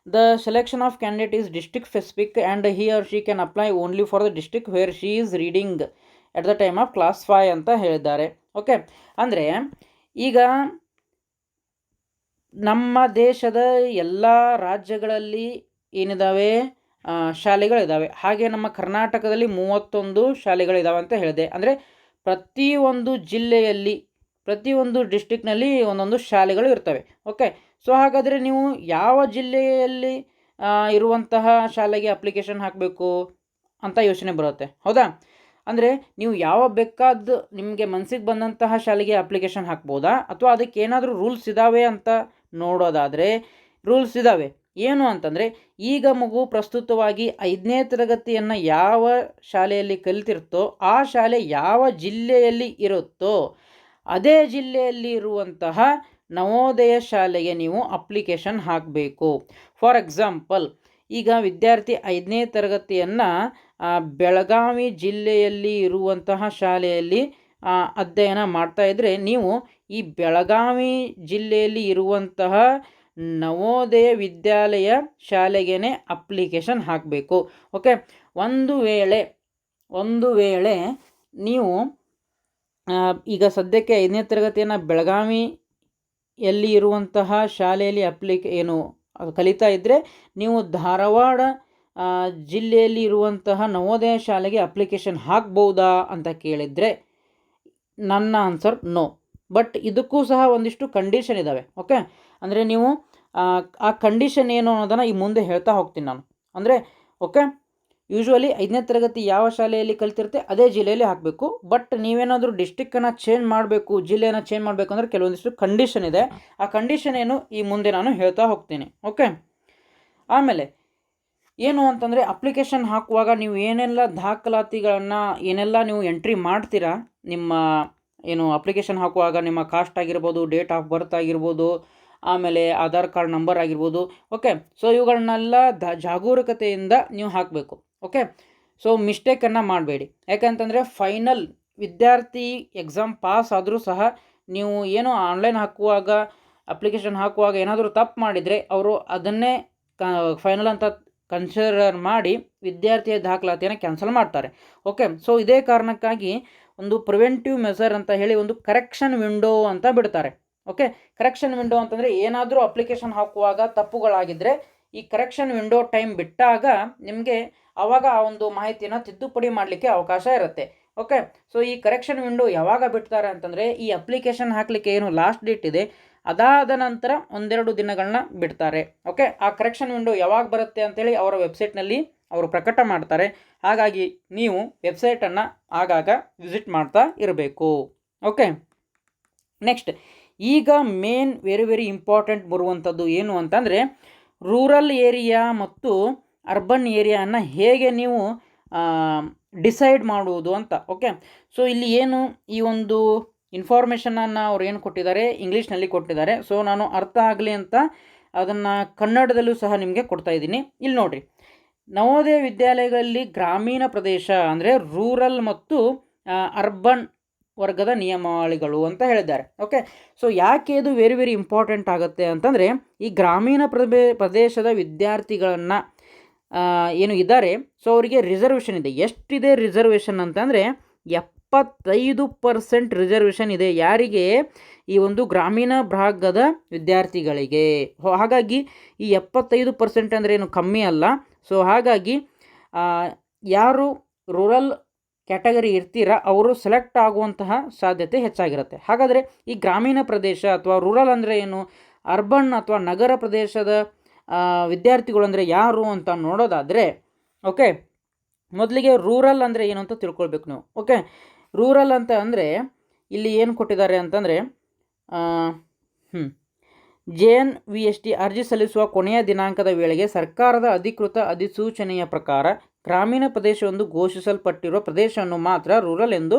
the selection of candidate is district specific and he or she can apply only for the district where she is reading at the time of class 5 ಅಂತ ಹೇಳಿದ್ದಾರೆ. ಓಕೆ, ಅಂದರೆ ಈಗ ನಮ್ಮ ದೇಶದ ಎಲ್ಲ ರಾಜ್ಯಗಳಲ್ಲಿ ಏನಿದ್ದಾವೆ ಶಾಲೆಗಳಿದ್ದಾವೆ. ಹಾಗೆ ನಮ್ಮ ಕರ್ನಾಟಕದಲ್ಲಿ 31 ಶಾಲೆಗಳಿದ್ದಾವೆ ಅಂತ ಹೇಳಿದೆ. ಅಂದರೆ ಪ್ರತಿಯೊಂದು ಜಿಲ್ಲೆಯಲ್ಲಿ, ಪ್ರತಿಯೊಂದು ಡಿಸ್ಟ್ರಿಕ್ನಲ್ಲಿ ಒಂದೊಂದು ಶಾಲೆಗಳು ಇರ್ತವೆ. ಓಕೆ, ಸೊ ಹಾಗಾದರೆ ನೀವು ಯಾವ ಜಿಲ್ಲೆಯಲ್ಲಿ ಇರುವಂತಹ ಶಾಲೆಗೆ ಅಪ್ಲಿಕೇಶನ್ ಹಾಕಬೇಕು ಅಂತ ಯೋಚನೆ ಬರುತ್ತೆ, ಹೌದಾ? ಅಂದರೆ ನೀವು ಯಾವ ಬೇಕಾದ ನಿಮಗೆ ಮನಸ್ಸಿಗೆ ಬಂದಂತಹ ಶಾಲೆಗೆ ಅಪ್ಲಿಕೇಶನ್ ಹಾಕ್ಬೋದಾ, ಅಥವಾ ಅದಕ್ಕೆ ಏನಾದರೂ ರೂಲ್ಸ್ ಇದ್ದಾವೆ ಅಂತ ನೋಡೋದಾದರೆ ರೂಲ್ಸ್ ಇದ್ದಾವೆ. ಏನು ಅಂತಂದರೆ ಈಗ ಮಗು ಪ್ರಸ್ತುತವಾಗಿ 5ನೇ ತರಗತಿಯನ್ನು ಯಾವ ಶಾಲೆಯಲ್ಲಿ ಕಲಿತಿರುತ್ತೋ ಆ ಶಾಲೆ ಯಾವ ಜಿಲ್ಲೆಯಲ್ಲಿ ಇರುತ್ತೋ ಅದೇ ಜಿಲ್ಲೆಯಲ್ಲಿ ಇರುವಂತಹ ನವೋದಯ ಶಾಲೆಗೆ ನೀವು ಅಪ್ಲಿಕೇಶನ್ ಹಾಕಬೇಕು. ಫಾರ್ ಎಕ್ಸಾಂಪಲ್, ಈಗ ವಿದ್ಯಾರ್ಥಿ 5ನೇ ತರಗತಿಯನ್ನು ಬೆಳಗಾವಿ ಜಿಲ್ಲೆಯಲ್ಲಿ ಇರುವಂತಹ ಶಾಲೆಯಲ್ಲಿ ಅಧ್ಯಯನ ಮಾಡ್ತಾ ಇದ್ದರೆ ನೀವು ಈ ಬೆಳಗಾವಿ ಜಿಲ್ಲೆಯಲ್ಲಿ ಇರುವಂತಹ ನವೋದಯ ವಿದ್ಯಾಲಯ ಶಾಲೆಗೇ ಅಪ್ಲಿಕೇಶನ್ ಹಾಕಬೇಕು. ಓಕೆ, ಒಂದು ವೇಳೆ ನೀವು ಈಗ ಸದ್ಯಕ್ಕೆ 5ನೇ ತರಗತಿಯನ್ನು ಬೆಳಗಾವಿಯಲ್ಲಿ ಇರುವಂತಹ ಶಾಲೆಯಲ್ಲಿ ಕಲಿತಾ ಇದ್ದರೆ ನೀವು ಧಾರವಾಡ ಜಿಲ್ಲೆಯಲ್ಲಿ ಇರುವಂತಹ ನವೋದಯ ಶಾಲೆಗೆ ಅಪ್ಲಿಕೇಶನ್ ಹಾಕ್ಬೋದಾ ಅಂತ ಕೇಳಿದರೆ ನನ್ನ ಆನ್ಸರ್ ನೋ. ಬಟ್ ಇದಕ್ಕೂ ಸಹ ಒಂದಿಷ್ಟು ಕಂಡೀಷನ್ ಇದ್ದಾವೆ. ಓಕೆ, ಅಂದರೆ ನೀವು ಆ ಕಂಡೀಷನ್ ಏನು ಅನ್ನೋದನ್ನು ಈ ಮುಂದೆ ಹೇಳ್ತಾ ಹೋಗ್ತೀನಿ ನಾನು. ಅಂದರೆ ಓಕೆ, ಯೂಶ್ವಲಿ 5ನೇ ತರಗತಿ ಯಾವ ಶಾಲೆಯಲ್ಲಿ ಕಲಿತಿರುತ್ತೆ ಅದೇ ಜಿಲ್ಲೆಯಲ್ಲಿ ಹಾಕಬೇಕು. ಬಟ್ ನೀವೇನಾದರೂ ಡಿಸ್ಟ್ರಿಕ್ಕನ್ನು ಚೇಂಜ್ ಮಾಡಬೇಕು, ಜಿಲ್ಲೆಯನ್ನು ಚೇಂಜ್ ಮಾಡಬೇಕು ಅಂದರೆ ಕೆಲವೊಂದಿಷ್ಟು ಕಂಡೀಷನ್ ಇದೆ. ಆ ಕಂಡೀಷನ್ ಏನು ಈ ಮುಂದೆ ನಾನು ಹೇಳ್ತಾ ಹೋಗ್ತೀನಿ. ಓಕೆ, ಆಮೇಲೆ ಏನು ಅಂತಂದರೆ ಅಪ್ಲಿಕೇಶನ್ ಹಾಕುವಾಗ ನೀವು ಏನೆಲ್ಲ ದಾಖಲಾತಿಗಳನ್ನು ಏನೆಲ್ಲ ನೀವು ಎಂಟ್ರಿ ಮಾಡ್ತೀರಾ, ನಿಮ್ಮ ಅಪ್ಲಿಕೇಶನ್ ಹಾಕುವಾಗ ನಿಮ್ಮ ಕಾಸ್ಟ್ ಆಗಿರ್ಬೋದು, ಡೇಟ್ ಆಫ್ ಬರ್ತ್ ಆಗಿರ್ಬೋದು, ಆಮೇಲೆ ಆಧಾರ್ ಕಾರ್ಡ್ ನಂಬರ್ ಆಗಿರ್ಬೋದು. ಓಕೆ, ಸೊ ಇವುಗಳನ್ನೆಲ್ಲ ಜಾಗರೂಕತೆಯಿಂದ ನೀವು ಹಾಕಬೇಕು. ಓಕೆ, ಸೊ ಮಿಸ್ಟೇಕನ್ನು ಮಾಡಬೇಡಿ. ಯಾಕಂತಂದರೆ ಫೈನಲ್ ವಿದ್ಯಾರ್ಥಿ ಎಕ್ಸಾಮ್ ಪಾಸ್ ಆದರೂ ಸಹ ನೀವು ಆನ್ಲೈನ್ ಹಾಕುವಾಗ, ಅಪ್ಲಿಕೇಶನ್ ಹಾಕುವಾಗ ಏನಾದರೂ ತಪ್ಪು ಮಾಡಿದರೆ ಅವರು ಅದನ್ನೇ ಫೈನಲ್ ಅಂತ ಕನ್ಸಿಡರ್ ಮಾಡಿ ವಿದ್ಯಾರ್ಥಿಯ ದಾಖಲಾತಿಯನ್ನು ಕ್ಯಾನ್ಸಲ್ ಮಾಡ್ತಾರೆ. ಓಕೆ, ಸೊ ಇದೇ ಕಾರಣಕ್ಕಾಗಿ ಒಂದು ಪ್ರಿವೆಂಟಿವ್ ಮೆಸರ್ ಅಂತ ಹೇಳಿ ಒಂದು ಕರೆಕ್ಷನ್ ವಿಂಡೋ ಅಂತ ಬಿಡ್ತಾರೆ. ಓಕೆ, ಕರೆಕ್ಷನ್ ವಿಂಡೋ ಅಂತಂದರೆ ಏನಾದರೂ ಅಪ್ಲಿಕೇಶನ್ ಹಾಕುವಾಗ ತಪ್ಪುಗಳಾಗಿದ್ದರೆ ಈ ಕರೆಕ್ಷನ್ ವಿಂಡೋ ಟೈಮ್ ಬಿಟ್ಟಾಗ ನಿಮಗೆ ಆವಾಗ ಆ ಒಂದು ಮಾಹಿತಿಯನ್ನು ತಿದ್ದುಪಡಿ ಮಾಡಲಿಕ್ಕೆ ಅವಕಾಶ ಇರುತ್ತೆ. ಓಕೆ, ಸೊ ಈ ಕರೆಕ್ಷನ್ ವಿಂಡೋ ಯಾವಾಗ ಬಿಡ್ತಾರೆ ಅಂತಂದರೆ ಈ ಅಪ್ಲಿಕೇಶನ್ ಹಾಕಲಿಕ್ಕೆ ಲಾಸ್ಟ್ ಡೇಟ್ ಇದೆ ಅದಾದ ನಂತರ 1-2 ದಿನಗಳನ್ನ ಬಿಡ್ತಾರೆ. ಓಕೆ, ಆ ಕರೆಕ್ಷನ್ ವಿಂಡೋ ಯಾವಾಗ ಬರುತ್ತೆ ಅಂತೇಳಿ ಅವರ ವೆಬ್ಸೈಟ್ನಲ್ಲಿ ಅವರು ಪ್ರಕಟ ಮಾಡ್ತಾರೆ. ಹಾಗಾಗಿ ನೀವು ವೆಬ್ಸೈಟನ್ನು ಆಗಾಗ ವಿಸಿಟ್ ಮಾಡ್ತಾ ಇರಬೇಕು. ಓಕೆ, ನೆಕ್ಸ್ಟ್ ಈಗ ಮೇನ್ ವೆರಿ ಇಂಪಾರ್ಟೆಂಟ್ ಬರುವಂಥದ್ದು ಏನು ಅಂತಂದರೆ ರೂರಲ್ ಏರಿಯಾ ಮತ್ತು ಅರ್ಬನ್ ಏರಿಯಾನ ಹೇಗೆ ನೀವು ಡಿಸೈಡ್ ಮಾಡುವುದು ಅಂತ. ಓಕೆ, ಸೊ ಇಲ್ಲಿ ಏನು ಈ ಒಂದು ಇನ್ಫಾರ್ಮೇಷನನ್ನು ಅವ್ರು ಏನು ಕೊಟ್ಟಿದ್ದಾರೆ ಇಂಗ್ಲೀಷ್ನಲ್ಲಿ ಕೊಟ್ಟಿದ್ದಾರೆ. ಸೊ ನಾನು ಅರ್ಥ ಆಗಲಿ ಅಂತ ಅದನ್ನು ಕನ್ನಡದಲ್ಲೂ ಸಹ ನಿಮಗೆ ಕೊಡ್ತಾ ಇದ್ದೀನಿ. ಇಲ್ಲಿ ನೋಡಿರಿ, ನವೋದಯ ವಿದ್ಯಾಲಯಗಳಲ್ಲಿ ಗ್ರಾಮೀಣ ಪ್ರದೇಶ ಅಂದರೆ ರೂರಲ್ ಮತ್ತು ಅರ್ಬನ್ ವರ್ಗದ ನಿಯಮಾವಳಿಗಳು ಅಂತ ಹೇಳಿದ್ದಾರೆ. ಓಕೆ, ಸೊ ಯಾಕೆ ಇದು ವೆರಿ ಇಂಪಾರ್ಟೆಂಟ್ ಆಗುತ್ತೆ ಅಂತಂದರೆ ಈ ಗ್ರಾಮೀಣ ಪ್ರದೇಶದ ವಿದ್ಯಾರ್ಥಿಗಳನ್ನು ಏನು ಇದ್ದಾರೆ, ಸೊ ಅವರಿಗೆ ರಿಸರ್ವೇಷನ್ ಇದೆ. ಎಷ್ಟಿದೆ ರಿಸರ್ವೇಷನ್ ಅಂತಂದರೆ 75% ರಿಸರ್ವೇಷನ್ ಇದೆ. ಯಾರಿಗೆ? ಈ ಒಂದು ಗ್ರಾಮೀಣ ಭಾಗದ ವಿದ್ಯಾರ್ಥಿಗಳಿಗೆ. ಹಾಗಾಗಿ ಈ 75% ಅಂದರೆ ಏನು ಕಮ್ಮಿ ಅಲ್ಲ. ಸೊ ಹಾಗಾಗಿ ಯಾರು ರೂರಲ್ ಕ್ಯಾಟಗರಿ ಇರ್ತೀರ ಅವರು ಸೆಲೆಕ್ಟ್ ಆಗುವಂತಹ ಸಾಧ್ಯತೆ ಹೆಚ್ಚಾಗಿರುತ್ತೆ. ಹಾಗಾದರೆ ಈ ಗ್ರಾಮೀಣ ಪ್ರದೇಶ ಅಥವಾ ರೂರಲ್ ಅಂದರೆ ಏನು, ಅರ್ಬನ್ ಅಥವಾ ನಗರ ಪ್ರದೇಶದ ವಿದ್ಯಾರ್ಥಿಗಳು ಅಂದರೆ ಯಾರು ಅಂತ ನೋಡೋದಾದರೆ, ಓಕೆ, ಮೊದಲಿಗೆ ರೂರಲ್ ಅಂದರೆ ಏನು ಅಂತ ತಿಳ್ಕೊಳ್ಬೇಕು ನೀವು. ಓಕೆ, ರೂರಲ್ ಅಂತ ಅಂದರೆ ಇಲ್ಲಿ ಏನು ಕೊಟ್ಟಿದ್ದಾರೆ ಅಂತಂದರೆ JNVST ಅರ್ಜಿ ಸಲ್ಲಿಸುವ ಕೊನೆಯ ದಿನಾಂಕದ ವೇಳೆಗೆ ಸರ್ಕಾರದ ಅಧಿಕೃತ ಅಧಿಸೂಚನೆಯ ಪ್ರಕಾರ ಗ್ರಾಮೀಣ ಪ್ರದೇಶವೊಂದು ಘೋಷಿಸಲ್ಪಟ್ಟಿರುವ ಪ್ರದೇಶವನ್ನು ಮಾತ್ರ ರೂರಲ್ ಎಂದು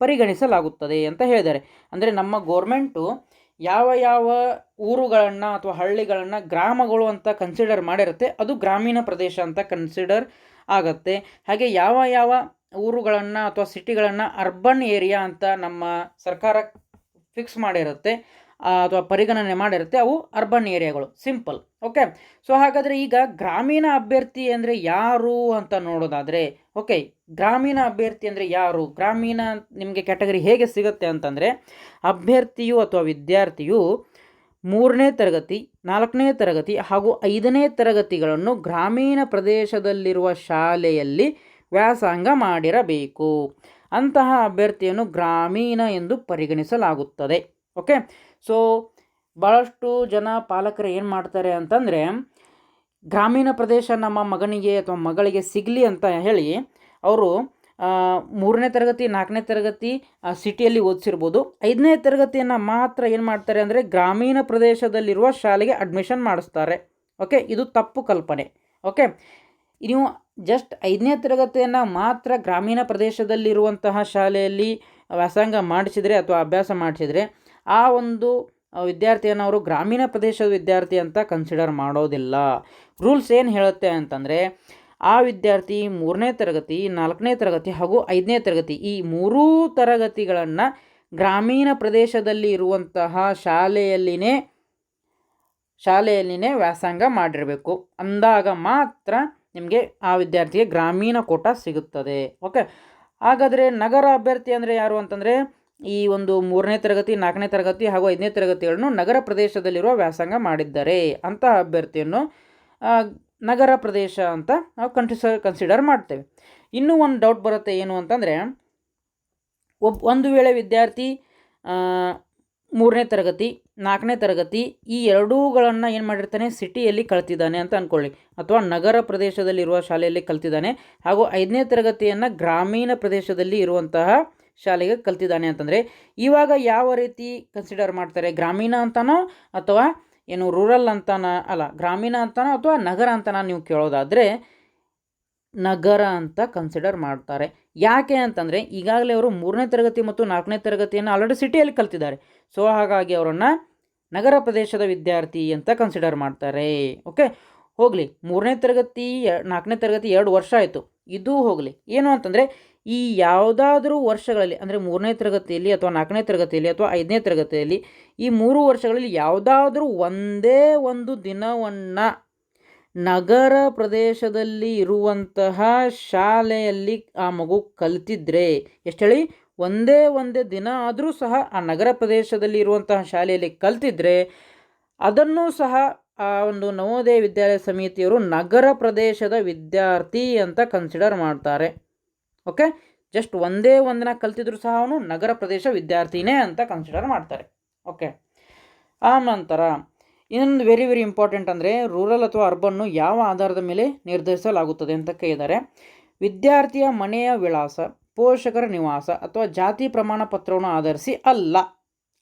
ಪರಿಗಣಿಸಲಾಗುತ್ತದೆ ಅಂತ ಹೇಳಿದ್ದಾರೆ. ಅಂದರೆ ನಮ್ಮ ಗೋರ್ಮೆಂಟು ಯಾವ ಊರುಗಳನ್ನು ಅಥವಾ ಹಳ್ಳಿಗಳನ್ನು ಗ್ರಾಮಗಳು ಅಂತ ಕನ್ಸಿಡರ್ ಮಾಡಿರುತ್ತೆ, ಅದು ಗ್ರಾಮೀಣ ಪ್ರದೇಶ ಅಂತ ಕನ್ಸಿಡರ್ ಆಗುತ್ತೆ. ಹಾಗೆ ಯಾವ ಊರುಗಳನ್ನು ಅಥವಾ ಸಿಟಿಗಳನ್ನು ಅರ್ಬನ್ ಏರಿಯಾ ಅಂತ ನಮ್ಮ ಸರ್ಕಾರ ಫಿಕ್ಸ್ ಮಾಡಿರುತ್ತೆ ಅಥವಾ ಪರಿಗಣನೆ ಮಾಡಿರುತ್ತೆ, ಅವು ಅರ್ಬನ್ ಏರಿಯಾಗಳು. ಸಿಂಪಲ್. ಓಕೆ, ಸೊ ಹಾಗಾದರೆ ಈಗ ಗ್ರಾಮೀಣ ಅಭ್ಯರ್ಥಿ ಅಂದರೆ ಯಾರು ಅಂತ ನೋಡೋದಾದರೆ, ಓಕೆ, ಗ್ರಾಮೀಣ ಅಭ್ಯರ್ಥಿ ಅಂದರೆ ಯಾರು, ಗ್ರಾಮೀಣ ನಿಮಗೆ ಕ್ಯಾಟಗರಿ ಹೇಗೆ ಸಿಗುತ್ತೆ ಅಂತಂದರೆ ಅಭ್ಯರ್ಥಿಯು ಅಥವಾ ವಿದ್ಯಾರ್ಥಿಯು 3ನೇ ತರಗತಿ 4ನೇ ತರಗತಿ ಹಾಗೂ 5ನೇ ತರಗತಿಗಳನ್ನು ಗ್ರಾಮೀಣ ಪ್ರದೇಶದಲ್ಲಿರುವ ಶಾಲೆಯಲ್ಲಿ ವ್ಯಾಸಂಗ ಮಾಡಿರಬೇಕು. ಅಂತಹ ಅಭ್ಯರ್ಥಿಯನ್ನು ಗ್ರಾಮೀಣ ಎಂದು ಪರಿಗಣಿಸಲಾಗುತ್ತದೆ. ಓಕೆ, ಸೊ ಭಾಳಷ್ಟು ಜನ ಪಾಲಕರು ಏನು ಮಾಡ್ತಾರೆ ಅಂತಂದರೆ ಗ್ರಾಮೀಣ ಪ್ರದೇಶ ನಮ್ಮ ಮಗನಿಗೆ ಅಥವಾ ಮಗಳಿಗೆ ಸಿಗಲಿ ಅಂತ ಹೇಳಿ ಅವರು 3ನೇ ತರಗತಿ 4ನೇ ತರಗತಿ ಸಿಟಿಯಲ್ಲಿ ಓದಿಸಿರ್ಬೋದು, 5ನೇ ತರಗತಿಯನ್ನು ಮಾತ್ರ ಏನು ಮಾಡ್ತಾರೆ ಅಂದರೆ ಗ್ರಾಮೀಣ ಪ್ರದೇಶದಲ್ಲಿರುವ ಶಾಲೆಗೆ ಅಡ್ಮಿಷನ್ ಮಾಡಿಸ್ತಾರೆ. ಓಕೆ, ಇದು ತಪ್ಪು ಕಲ್ಪನೆ. ಓಕೆ, ನೀವು ಜಸ್ಟ್ 5ನೇ ತರಗತಿಯನ್ನು ಮಾತ್ರ ಗ್ರಾಮೀಣ ಪ್ರದೇಶದಲ್ಲಿರುವಂತಹ ಶಾಲೆಯಲ್ಲಿ ವ್ಯಾಸಂಗ ಮಾಡಿಸಿದರೆ ಅಥವಾ ಅಭ್ಯಾಸ ಮಾಡಿಸಿದರೆ ಆ ಒಂದು ವಿದ್ಯಾರ್ಥಿಯನ್ನು ಅವರು ಗ್ರಾಮೀಣ ಪ್ರದೇಶದ ವಿದ್ಯಾರ್ಥಿ ಅಂತ ಕನ್ಸಿಡರ್ ಮಾಡೋದಿಲ್ಲ. ರೂಲ್ಸ್ ಏನು ಹೇಳುತ್ತೆ ಅಂತಂದರೆ ಆ ವಿದ್ಯಾರ್ಥಿ 3ನೇ ತರಗತಿ 4ನೇ ತರಗತಿ ಹಾಗೂ 5ನೇ ತರಗತಿ ಈ 3 ತರಗತಿಗಳನ್ನು ಗ್ರಾಮೀಣ ಪ್ರದೇಶದಲ್ಲಿ ಇರುವಂತಹ ಶಾಲೆಯಲ್ಲಿನೇ ವ್ಯಾಸಂಗ ಮಾಡಿರಬೇಕು. ಅಂದಾಗ ಮಾತ್ರ ನಿಮಗೆ ಆ ವಿದ್ಯಾರ್ಥಿಗೆ ಗ್ರಾಮೀಣ ಕೋಟ ಸಿಗುತ್ತದೆ. ಓಕೆ, ಹಾಗಾದರೆ ನಗರ ಅಭ್ಯರ್ಥಿ ಅಂದರೆ ಯಾರು ಅಂತಂದರೆ ಈ ಒಂದು 3ನೇ ತರಗತಿ 4ನೇ ತರಗತಿ ಹಾಗೂ 5ನೇ ತರಗತಿಗಳನ್ನು ನಗರ ಪ್ರದೇಶದಲ್ಲಿರುವ ವ್ಯಾಸಂಗ ಮಾಡಿದ್ದಾರೆ ಅಂತಹ ಅಭ್ಯರ್ಥಿಯನ್ನು ನಗರ ಪ್ರದೇಶ ಅಂತ ನಾವು ಕನ್ಸಿಡರ್ ಮಾಡ್ತೇವೆ. ಇನ್ನೂ ಒಂದು ಡೌಟ್ ಬರುತ್ತೆ, ಏನು ಅಂತಂದರೆ ಒಂದು ವೇಳೆ ವಿದ್ಯಾರ್ಥಿ 3ನೇ ತರಗತಿ 4ನೇ ತರಗತಿ ಈ ಎರಡೂಗಳನ್ನು ಏನು ಮಾಡಿರ್ತಾನೆ ಸಿಟಿಯಲ್ಲಿ ಕಲ್ತಿದ್ದಾನೆ ಅಂತ ಅಂದ್ಕೊಳ್ಳಿ, ಅಥವಾ ನಗರ ಪ್ರದೇಶದಲ್ಲಿರುವ ಶಾಲೆಯಲ್ಲಿ ಕಲ್ತಿದ್ದಾನೆ ಹಾಗೂ 5ನೇ ತರಗತಿಯನ್ನು ಗ್ರಾಮೀಣ ಪ್ರದೇಶದಲ್ಲಿ ಇರುವಂತಹ ಶಾಲೆಗೆ ಕಲ್ತಿದ್ದಾನೆ ಅಂತಂದರೆ ಇವಾಗ ಯಾವ ರೀತಿ ಕನ್ಸಿಡರ್ ಮಾಡ್ತಾರೆ, ಗ್ರಾಮೀಣ ಅಂತನೋ ಅಥವಾ ಏನು ರೂರಲ್ ಅಂತಾನ, ಅಲ್ಲ ಗ್ರಾಮೀಣ ಅಂತಾನೋ ಅಥವಾ ನಗರ ಅಂತಾನ ನೀವು ಕೇಳೋದಾದರೆ ನಗರ ಅಂತ ಕನ್ಸಿಡರ್ ಮಾಡ್ತಾರೆ. ಯಾಕೆ ಅಂತಂದರೆ ಈಗಾಗಲೇ ಅವರು 3ನೇ ತರಗತಿ ಮತ್ತು 4ನೇ ತರಗತಿಯನ್ನು ಆಲ್ರೆಡಿ ಸಿಟಿಯಲ್ಲಿ ಕಲ್ತಿದ್ದಾರೆ. ಸೊ ಹಾಗಾಗಿ ಅವರನ್ನು ನಗರ ಪ್ರದೇಶದ ವಿದ್ಯಾರ್ಥಿ ಅಂತ ಕನ್ಸಿಡರ್ ಮಾಡ್ತಾರೆ. ಓಕೆ, ಹೋಗಲಿ, 3ನೇ ತರಗತಿ 4ನೇ ತರಗತಿ 2 ವರ್ಷ ಆಯಿತು, ಇದು ಹೋಗಲಿ. ಏನು ಅಂತಂದರೆ ಈ ಯಾವುದಾದ್ರೂ ವರ್ಷಗಳಲ್ಲಿ ಅಂದರೆ 3ನೇ ತರಗತಿಯಲ್ಲಿ ಅಥವಾ 4ನೇ ತರಗತಿಯಲ್ಲಿ ಅಥವಾ 5ನೇ ತರಗತಿಯಲ್ಲಿ ಈ 3 ವರ್ಷಗಳಲ್ಲಿ ಯಾವುದಾದ್ರೂ ಒಂದೇ ಒಂದು ದಿನವನ್ನು ನಗರ ಪ್ರದೇಶದಲ್ಲಿ ಇರುವಂತಹ ಶಾಲೆಯಲ್ಲಿ ಆ ಮಗು ಕಲಿತಿದ್ರೆ, ಎಷ್ಟು ಹೇಳಿ, ಒಂದೇ ದಿನ ಆದರೂ ಸಹ ಆ ನಗರ ಪ್ರದೇಶದಲ್ಲಿ ಇರುವಂತಹ ಶಾಲೆಯಲ್ಲಿ ಕಲಿತಿದ್ರೆ ಅದನ್ನು ಸಹ ಆ ಒಂದು ನವೋದಯ ವಿದ್ಯಾಲಯ ಸಮಿತಿಯವರು ನಗರ ಪ್ರದೇಶದ ವಿದ್ಯಾರ್ಥಿ ಅಂತ ಕನ್ಸಿಡರ್ ಮಾಡ್ತಾರೆ. ಓಕೆ, ಜಸ್ಟ್ ಒಂದೇ ಒಂದಿನ ಕಲ್ತಿದ್ರು ಸಹ ಅವನು ನಗರ ಪ್ರದೇಶ ವಿದ್ಯಾರ್ಥಿನೇ ಅಂತ ಕನ್ಸಿಡರ್ ಮಾಡ್ತಾರೆ. ಓಕೆ, ಆ ನಂತರ ಇನ್ನೊಂದು ವೆರಿ ವೆರಿ ಇಂಪಾರ್ಟೆಂಟ್ ಅಂದರೆ ರೂರಲ್ ಅಥವಾ ಅರ್ಬನ್ನು ಯಾವ ಆಧಾರದ ಮೇಲೆ ನಿರ್ಧರಿಸಲಾಗುತ್ತದೆ ಅಂತ ಕೇಳಿದ್ದಾರೆ. ವಿದ್ಯಾರ್ಥಿಯ ಮನೆಯ ವಿಳಾಸ, ಪೋಷಕರ ನಿವಾಸ ಅಥವಾ ಜಾತಿ ಪ್ರಮಾಣ ಪತ್ರವನ್ನು ಆಧರಿಸಿ ಅಲ್ಲ.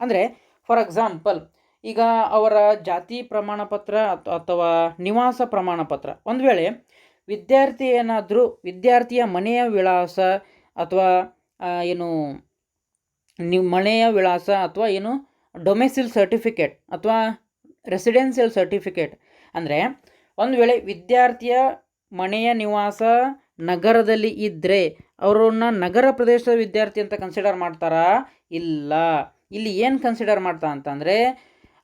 ಅಂದರೆ ಫಾರ್ ಎಕ್ಸಾಂಪಲ್, ಈಗ ಅವರ ಜಾತಿ ಪ್ರಮಾಣ ಪತ್ರ ಅಥವಾ ನಿವಾಸ ಪ್ರಮಾಣ ಪತ್ರ, ಒಂದು ವೇಳೆ ವಿದ್ಯಾರ್ಥಿ ಏನಾದರೂ ವಿದ್ಯಾರ್ಥಿಯ ಮನೆಯ ವಿಳಾಸ ಅಥವಾ ಏನು ಮನೆಯ ವಿಳಾಸ ಅಥವಾ ಏನು ಡೊಮೆಸಿಲ್ ಸರ್ಟಿಫಿಕೇಟ್ ಅಥವಾ ರೆಸಿಡೆನ್ಸಿಯಲ್ ಸರ್ಟಿಫಿಕೇಟ್, ಅಂದರೆ ಒಂದು ವೇಳೆ ವಿದ್ಯಾರ್ಥಿಯ ಮನೆಯ ನಿವಾಸ ನಗರದಲ್ಲಿ ಇದ್ದರೆ ಅವರನ್ನ ನಗರ ಪ್ರದೇಶದ ವಿದ್ಯಾರ್ಥಿ ಅಂತ ಕನ್ಸಿಡರ್ ಮಾಡ್ತಾರಾ? ಇಲ್ಲ. ಇಲ್ಲಿ ಏನು ಕನ್ಸಿಡರ್ ಮಾಡ್ತಾ ಅಂತಂದರೆ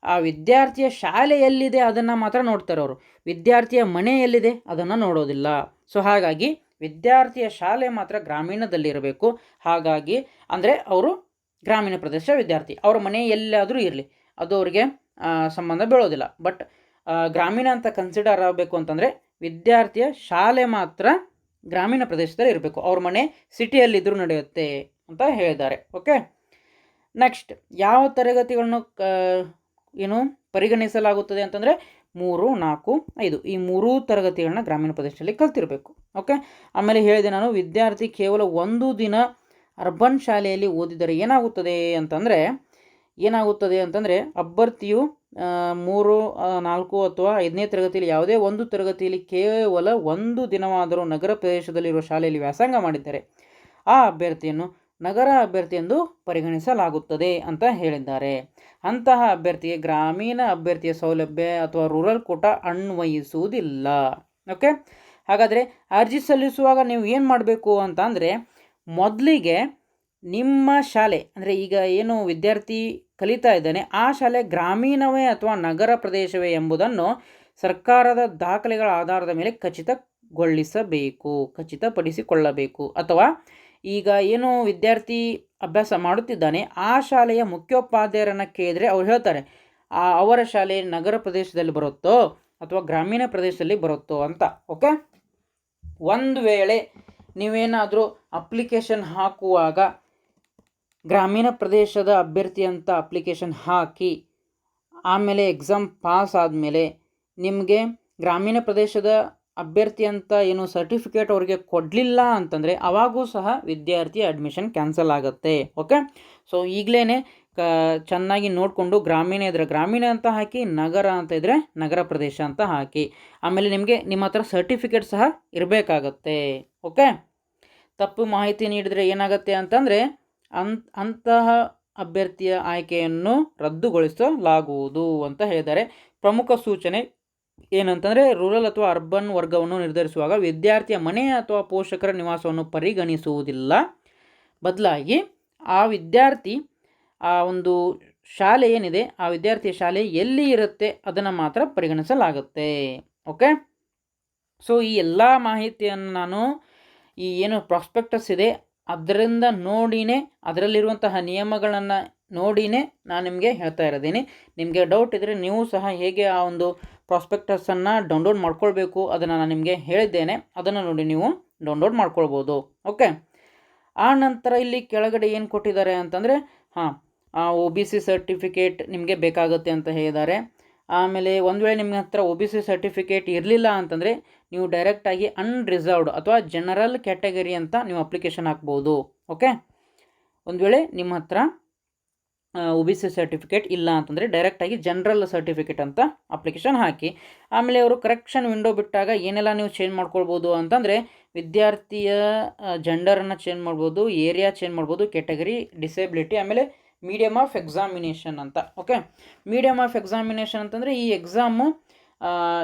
ಆ ವಿದ್ಯಾರ್ಥಿಯ ಶಾಲೆ ಎಲ್ಲಿದೆ ಅದನ್ನು ಮಾತ್ರ ನೋಡ್ತಾರೆ ಅವರು, ವಿದ್ಯಾರ್ಥಿಯ ಮನೆ ಎಲ್ಲಿದೆ ಅದನ್ನು ನೋಡೋದಿಲ್ಲ. ಸೊ ಹಾಗಾಗಿ ವಿದ್ಯಾರ್ಥಿಯ ಶಾಲೆ ಮಾತ್ರ ಗ್ರಾಮೀಣದಲ್ಲಿರಬೇಕು. ಹಾಗಾಗಿ ಅಂದರೆ ಅವರು ಗ್ರಾಮೀಣ ಪ್ರದೇಶ ವಿದ್ಯಾರ್ಥಿ, ಅವ್ರ ಮನೆ ಎಲ್ಲಾದರೂ ಇರಲಿ ಅದು ಅವರಿಗೆ ಸಂಬಂಧ ಬೀಳೋದಿಲ್ಲ. ಬಟ್ ಗ್ರಾಮೀಣ ಅಂತ ಕನ್ಸಿಡರ್ ಆಗಬೇಕು ಅಂತಂದರೆ ವಿದ್ಯಾರ್ಥಿಯ ಶಾಲೆ ಮಾತ್ರ ಗ್ರಾಮೀಣ ಪ್ರದೇಶದಲ್ಲಿ ಇರಬೇಕು, ಅವ್ರ ಮನೆ ಸಿಟಿಯಲ್ಲಿದ್ದರೂ ನಡೆಯುತ್ತೆ ಅಂತ ಹೇಳಿದ್ದಾರೆ. ಓಕೆ, ನೆಕ್ಸ್ಟ್ ಯಾವ ತರಗತಿಗಳನ್ನು ಏನು ಪರಿಗಣಿಸಲಾಗುತ್ತದೆ ಅಂತಂದರೆ 3, 4, 5 ಈ 3 ತರಗತಿಗಳನ್ನ ಗ್ರಾಮೀಣ ಪ್ರದೇಶದಲ್ಲಿ ಕಲ್ತಿರಬೇಕು. ಓಕೆ, ಆಮೇಲೆ ಹೇಳಿದೆ ನಾನು ವಿದ್ಯಾರ್ಥಿ ಕೇವಲ ಒಂದು ದಿನ ಅರ್ಬನ್ ಶಾಲೆಯಲ್ಲಿ ಓದಿದರೆ ಏನಾಗುತ್ತದೆ ಅಂತಂದರೆ ಅಭ್ಯರ್ಥಿಯು 3, 4 ಅಥವಾ 5ನೇ ತರಗತಿಯಲ್ಲಿ ಯಾವುದೇ ಒಂದು ತರಗತಿಯಲ್ಲಿ ಕೇವಲ ಒಂದು ದಿನವಾದರೂ ನಗರ ಪ್ರದೇಶದಲ್ಲಿರುವ ಶಾಲೆಯಲ್ಲಿ ವ್ಯಾಸಂಗ ಮಾಡಿದ್ದಾರೆ, ಆ ಅಭ್ಯರ್ಥಿಯನ್ನು ನಗರ ಅಭ್ಯರ್ಥಿ ಎಂದು ಪರಿಗಣಿಸಲಾಗುತ್ತದೆ ಅಂತ ಹೇಳಿದ್ದಾರೆ. ಅಂತಹ ಅಭ್ಯರ್ಥಿಗೆ ಗ್ರಾಮೀಣ ಅಭ್ಯರ್ಥಿಯ ಸೌಲಭ್ಯ ಅಥವಾ ರೂರಲ್ ಕೋಟಾ ಅನ್ವಯಿಸುವುದಿಲ್ಲ. ಓಕೆ, ಹಾಗಾದರೆ ಅರ್ಜಿ ಸಲ್ಲಿಸುವಾಗ ನೀವು ಏನು ಮಾಡಬೇಕು ಅಂತ ಅಂದರೆ ಮೊದಲಿಗೆ ನಿಮ್ಮ ಶಾಲೆ ಅಂದರೆ ಈಗ ಏನು ವಿದ್ಯಾರ್ಥಿ ಕಲಿತಾ ಇದ್ದಾನೆ ಆ ಶಾಲೆ ಗ್ರಾಮೀಣವೇ ಅಥವಾ ನಗರ ಪ್ರದೇಶವೇ ಎಂಬುದನ್ನು ಸರ್ಕಾರದ ದಾಖಲೆಗಳ ಆಧಾರದ ಮೇಲೆ ಖಚಿತಪಡಿಸಿಕೊಳ್ಳಬೇಕು. ಅಥವಾ ಈಗ ಏನು ವಿದ್ಯಾರ್ಥಿ ಅಭ್ಯಾಸ ಮಾಡುತ್ತಿದ್ದಾನೆ ಆ ಶಾಲೆಯ ಮುಖ್ಯೋಪಾಧ್ಯಾಯರನ್ನು ಕೇಳಿದರೆ ಅವ್ರು ಹೇಳ್ತಾರೆ ಅವರ ಶಾಲೆ ನಗರ ಪ್ರದೇಶದಲ್ಲಿ ಬರುತ್ತೋ ಅಥವಾ ಗ್ರಾಮೀಣ ಪ್ರದೇಶದಲ್ಲಿ ಬರುತ್ತೋ ಅಂತ. ಓಕೆ, ಒಂದು ವೇಳೆ ನೀವೇನಾದರೂ ಅಪ್ಲಿಕೇಶನ್ ಹಾಕುವಾಗ ಗ್ರಾಮೀಣ ಪ್ರದೇಶದ ಅಭ್ಯರ್ಥಿ ಅಂತ ಅಪ್ಲಿಕೇಶನ್ ಹಾಕಿ ಆಮೇಲೆ ಎಕ್ಸಾಮ್ ಪಾಸ್ ಆದಮೇಲೆ ನಿಮಗೆ ಗ್ರಾಮೀಣ ಪ್ರದೇಶದ ಅಭ್ಯರ್ಥಿ ಅಂತ ಏನು ಸರ್ಟಿಫಿಕೇಟ್ ಅವ್ರಿಗೆ ಕೊಡಲಿಲ್ಲ ಅಂತಂದರೆ ಅವಾಗೂ ಸಹ ವಿದ್ಯಾರ್ಥಿ ಅಡ್ಮಿಷನ್ ಕ್ಯಾನ್ಸಲ್ ಆಗುತ್ತೆ. ಓಕೆ, ಸೊ ಈಗಲೇ ಚೆನ್ನಾಗಿ ನೋಡಿಕೊಂಡು ಗ್ರಾಮೀಣ ಇದ್ದರೆ ಗ್ರಾಮೀಣ ಅಂತ ಹಾಕಿ, ನಗರ ಅಂತ ಇದ್ದರೆ ನಗರ ಪ್ರದೇಶ ಅಂತ ಹಾಕಿ. ಆಮೇಲೆ ನಿಮ್ಮ ಹತ್ರ ಸರ್ಟಿಫಿಕೇಟ್ ಸಹ ಇರಬೇಕಾಗತ್ತೆ. ಓಕೆ, ತಪ್ಪು ಮಾಹಿತಿ ನೀಡಿದರೆ ಏನಾಗುತ್ತೆ ಅಂತಂದರೆ ಅಂತಹ ಅಭ್ಯರ್ಥಿಯ ಆಯ್ಕೆಯನ್ನು ರದ್ದುಗೊಳಿಸಲಾಗುವುದು ಅಂತ ಹೇಳಿದ್ದಾರೆ. ಪ್ರಮುಖ ಸೂಚನೆ ಏನಂತಂದರೆ ರೂರಲ್ ಅಥವಾ ಅರ್ಬನ್ ವರ್ಗವನ್ನು ನಿರ್ಧರಿಸುವಾಗ ವಿದ್ಯಾರ್ಥಿಯ ಮನೆ ಅಥವಾ ಪೋಷಕರ ನಿವಾಸವನ್ನು ಪರಿಗಣಿಸುವುದಿಲ್ಲ. ಬದಲಾಗಿ ಆ ವಿದ್ಯಾರ್ಥಿ ಆ ಒಂದು ಶಾಲೆ ಏನಿದೆ ಆ ವಿದ್ಯಾರ್ಥಿಯ ಶಾಲೆ ಎಲ್ಲಿ ಇರುತ್ತೆ ಅದನ್ನು ಮಾತ್ರ ಪರಿಗಣಿಸಲಾಗುತ್ತೆ. ಓಕೆ, ಸೊ ಈ ಎಲ್ಲ ಮಾಹಿತಿಯನ್ನು ನಾನು ಈ ಏನು ಪ್ರಾಸ್ಪೆಕ್ಟಸ್ ಇದೆ ಅದರಿಂದ ನೋಡಿನೇ ಅದರಲ್ಲಿರುವಂತಹ ನಿಯಮಗಳನ್ನು ನೋಡಿನೇ ನಾನು ನಿಮಗೆ ಹೇಳ್ತಾ ಇರೋದೀನಿ. ನಿಮಗೆ ಡೌಟ್ ಇದ್ದರೆ ನೀವು ಸಹ ಹೇಗೆ ಆ ಒಂದು ಪ್ರಾಸ್ಪೆಕ್ಟಸನ್ನು ಡೌನ್ಲೋಡ್ ಮಾಡ್ಕೊಳ್ಬೇಕು ಅದನ್ನು ನಾನು ನಿಮಗೆ ಹೇಳಿದ್ದೇನೆ, ಅದನ್ನು ನೋಡಿ ನೀವು ಡೌನ್ಲೋಡ್ ಮಾಡ್ಕೊಳ್ಬೋದು. ಓಕೆ, ಆ ನಂತರ ಇಲ್ಲಿ ಕೆಳಗಡೆ ಏನು ಕೊಟ್ಟಿದ್ದಾರೆ ಅಂತಂದರೆ OBC ಸರ್ಟಿಫಿಕೇಟ್ ನಿಮಗೆ ಬೇಕಾಗುತ್ತೆ ಅಂತ ಹೇಳಿದ್ದಾರೆ. ಆಮೇಲೆ ಒಂದು ವೇಳೆ ನಿಮ್ಮ ಹತ್ರ OBC ಸರ್ಟಿಫಿಕೇಟ್ ಇರಲಿಲ್ಲ ಅಂತಂದರೆ ನೀವು ಡೈರೆಕ್ಟಾಗಿ ಅನ್ರಿಸರ್ವ್ಡ್ ಅಥವಾ ಜನರಲ್ ಕ್ಯಾಟಗರಿ ಅಂತ ನೀವು ಅಪ್ಲಿಕೇಶನ್ ಹಾಕ್ಬೋದು. ಓಕೆ, ಒಂದು ವೇಳೆ ನಿಮ್ಮ ಹತ್ರ OBC ಸರ್ಟಿಫಿಕೇಟ್ ಇಲ್ಲ ಅಂತಂದರೆ ಡೈರೆಕ್ಟಾಗಿ ಜನರಲ್ ಸರ್ಟಿಫಿಕೇಟ್ ಅಂತ ಅಪ್ಲಿಕೇಶನ್ ಹಾಕಿ. ಆಮೇಲೆ ಅವರು ಕರೆಕ್ಷನ್ ವಿಂಡೋ ಬಿಟ್ಟಾಗ ಏನೆಲ್ಲ ನೀವು ಚೇಂಜ್ ಮಾಡ್ಕೊಳ್ಬೋದು ಅಂತಂದರೆ ವಿದ್ಯಾರ್ಥಿಯ ಜೆಂಡರನ್ನು ಚೇಂಜ್ ಮಾಡ್ಬೋದು, ಏರಿಯಾ ಚೇಂಜ್ ಮಾಡ್ಬೋದು, ಕ್ಯಾಟಗರಿ, ಡಿಸೇಬಿಲಿಟಿ, ಆಮೇಲೆ ಮೀಡಿಯಮ್ ಆಫ್ ಎಕ್ಸಾಮಿನೇಷನ್ ಅಂತ. ಓಕೆ, ಮೀಡಿಯಮ್ ಆಫ್ ಎಕ್ಸಾಮಿನೇಷನ್ ಅಂತಂದರೆ ಈ ಎಕ್ಸಾಮು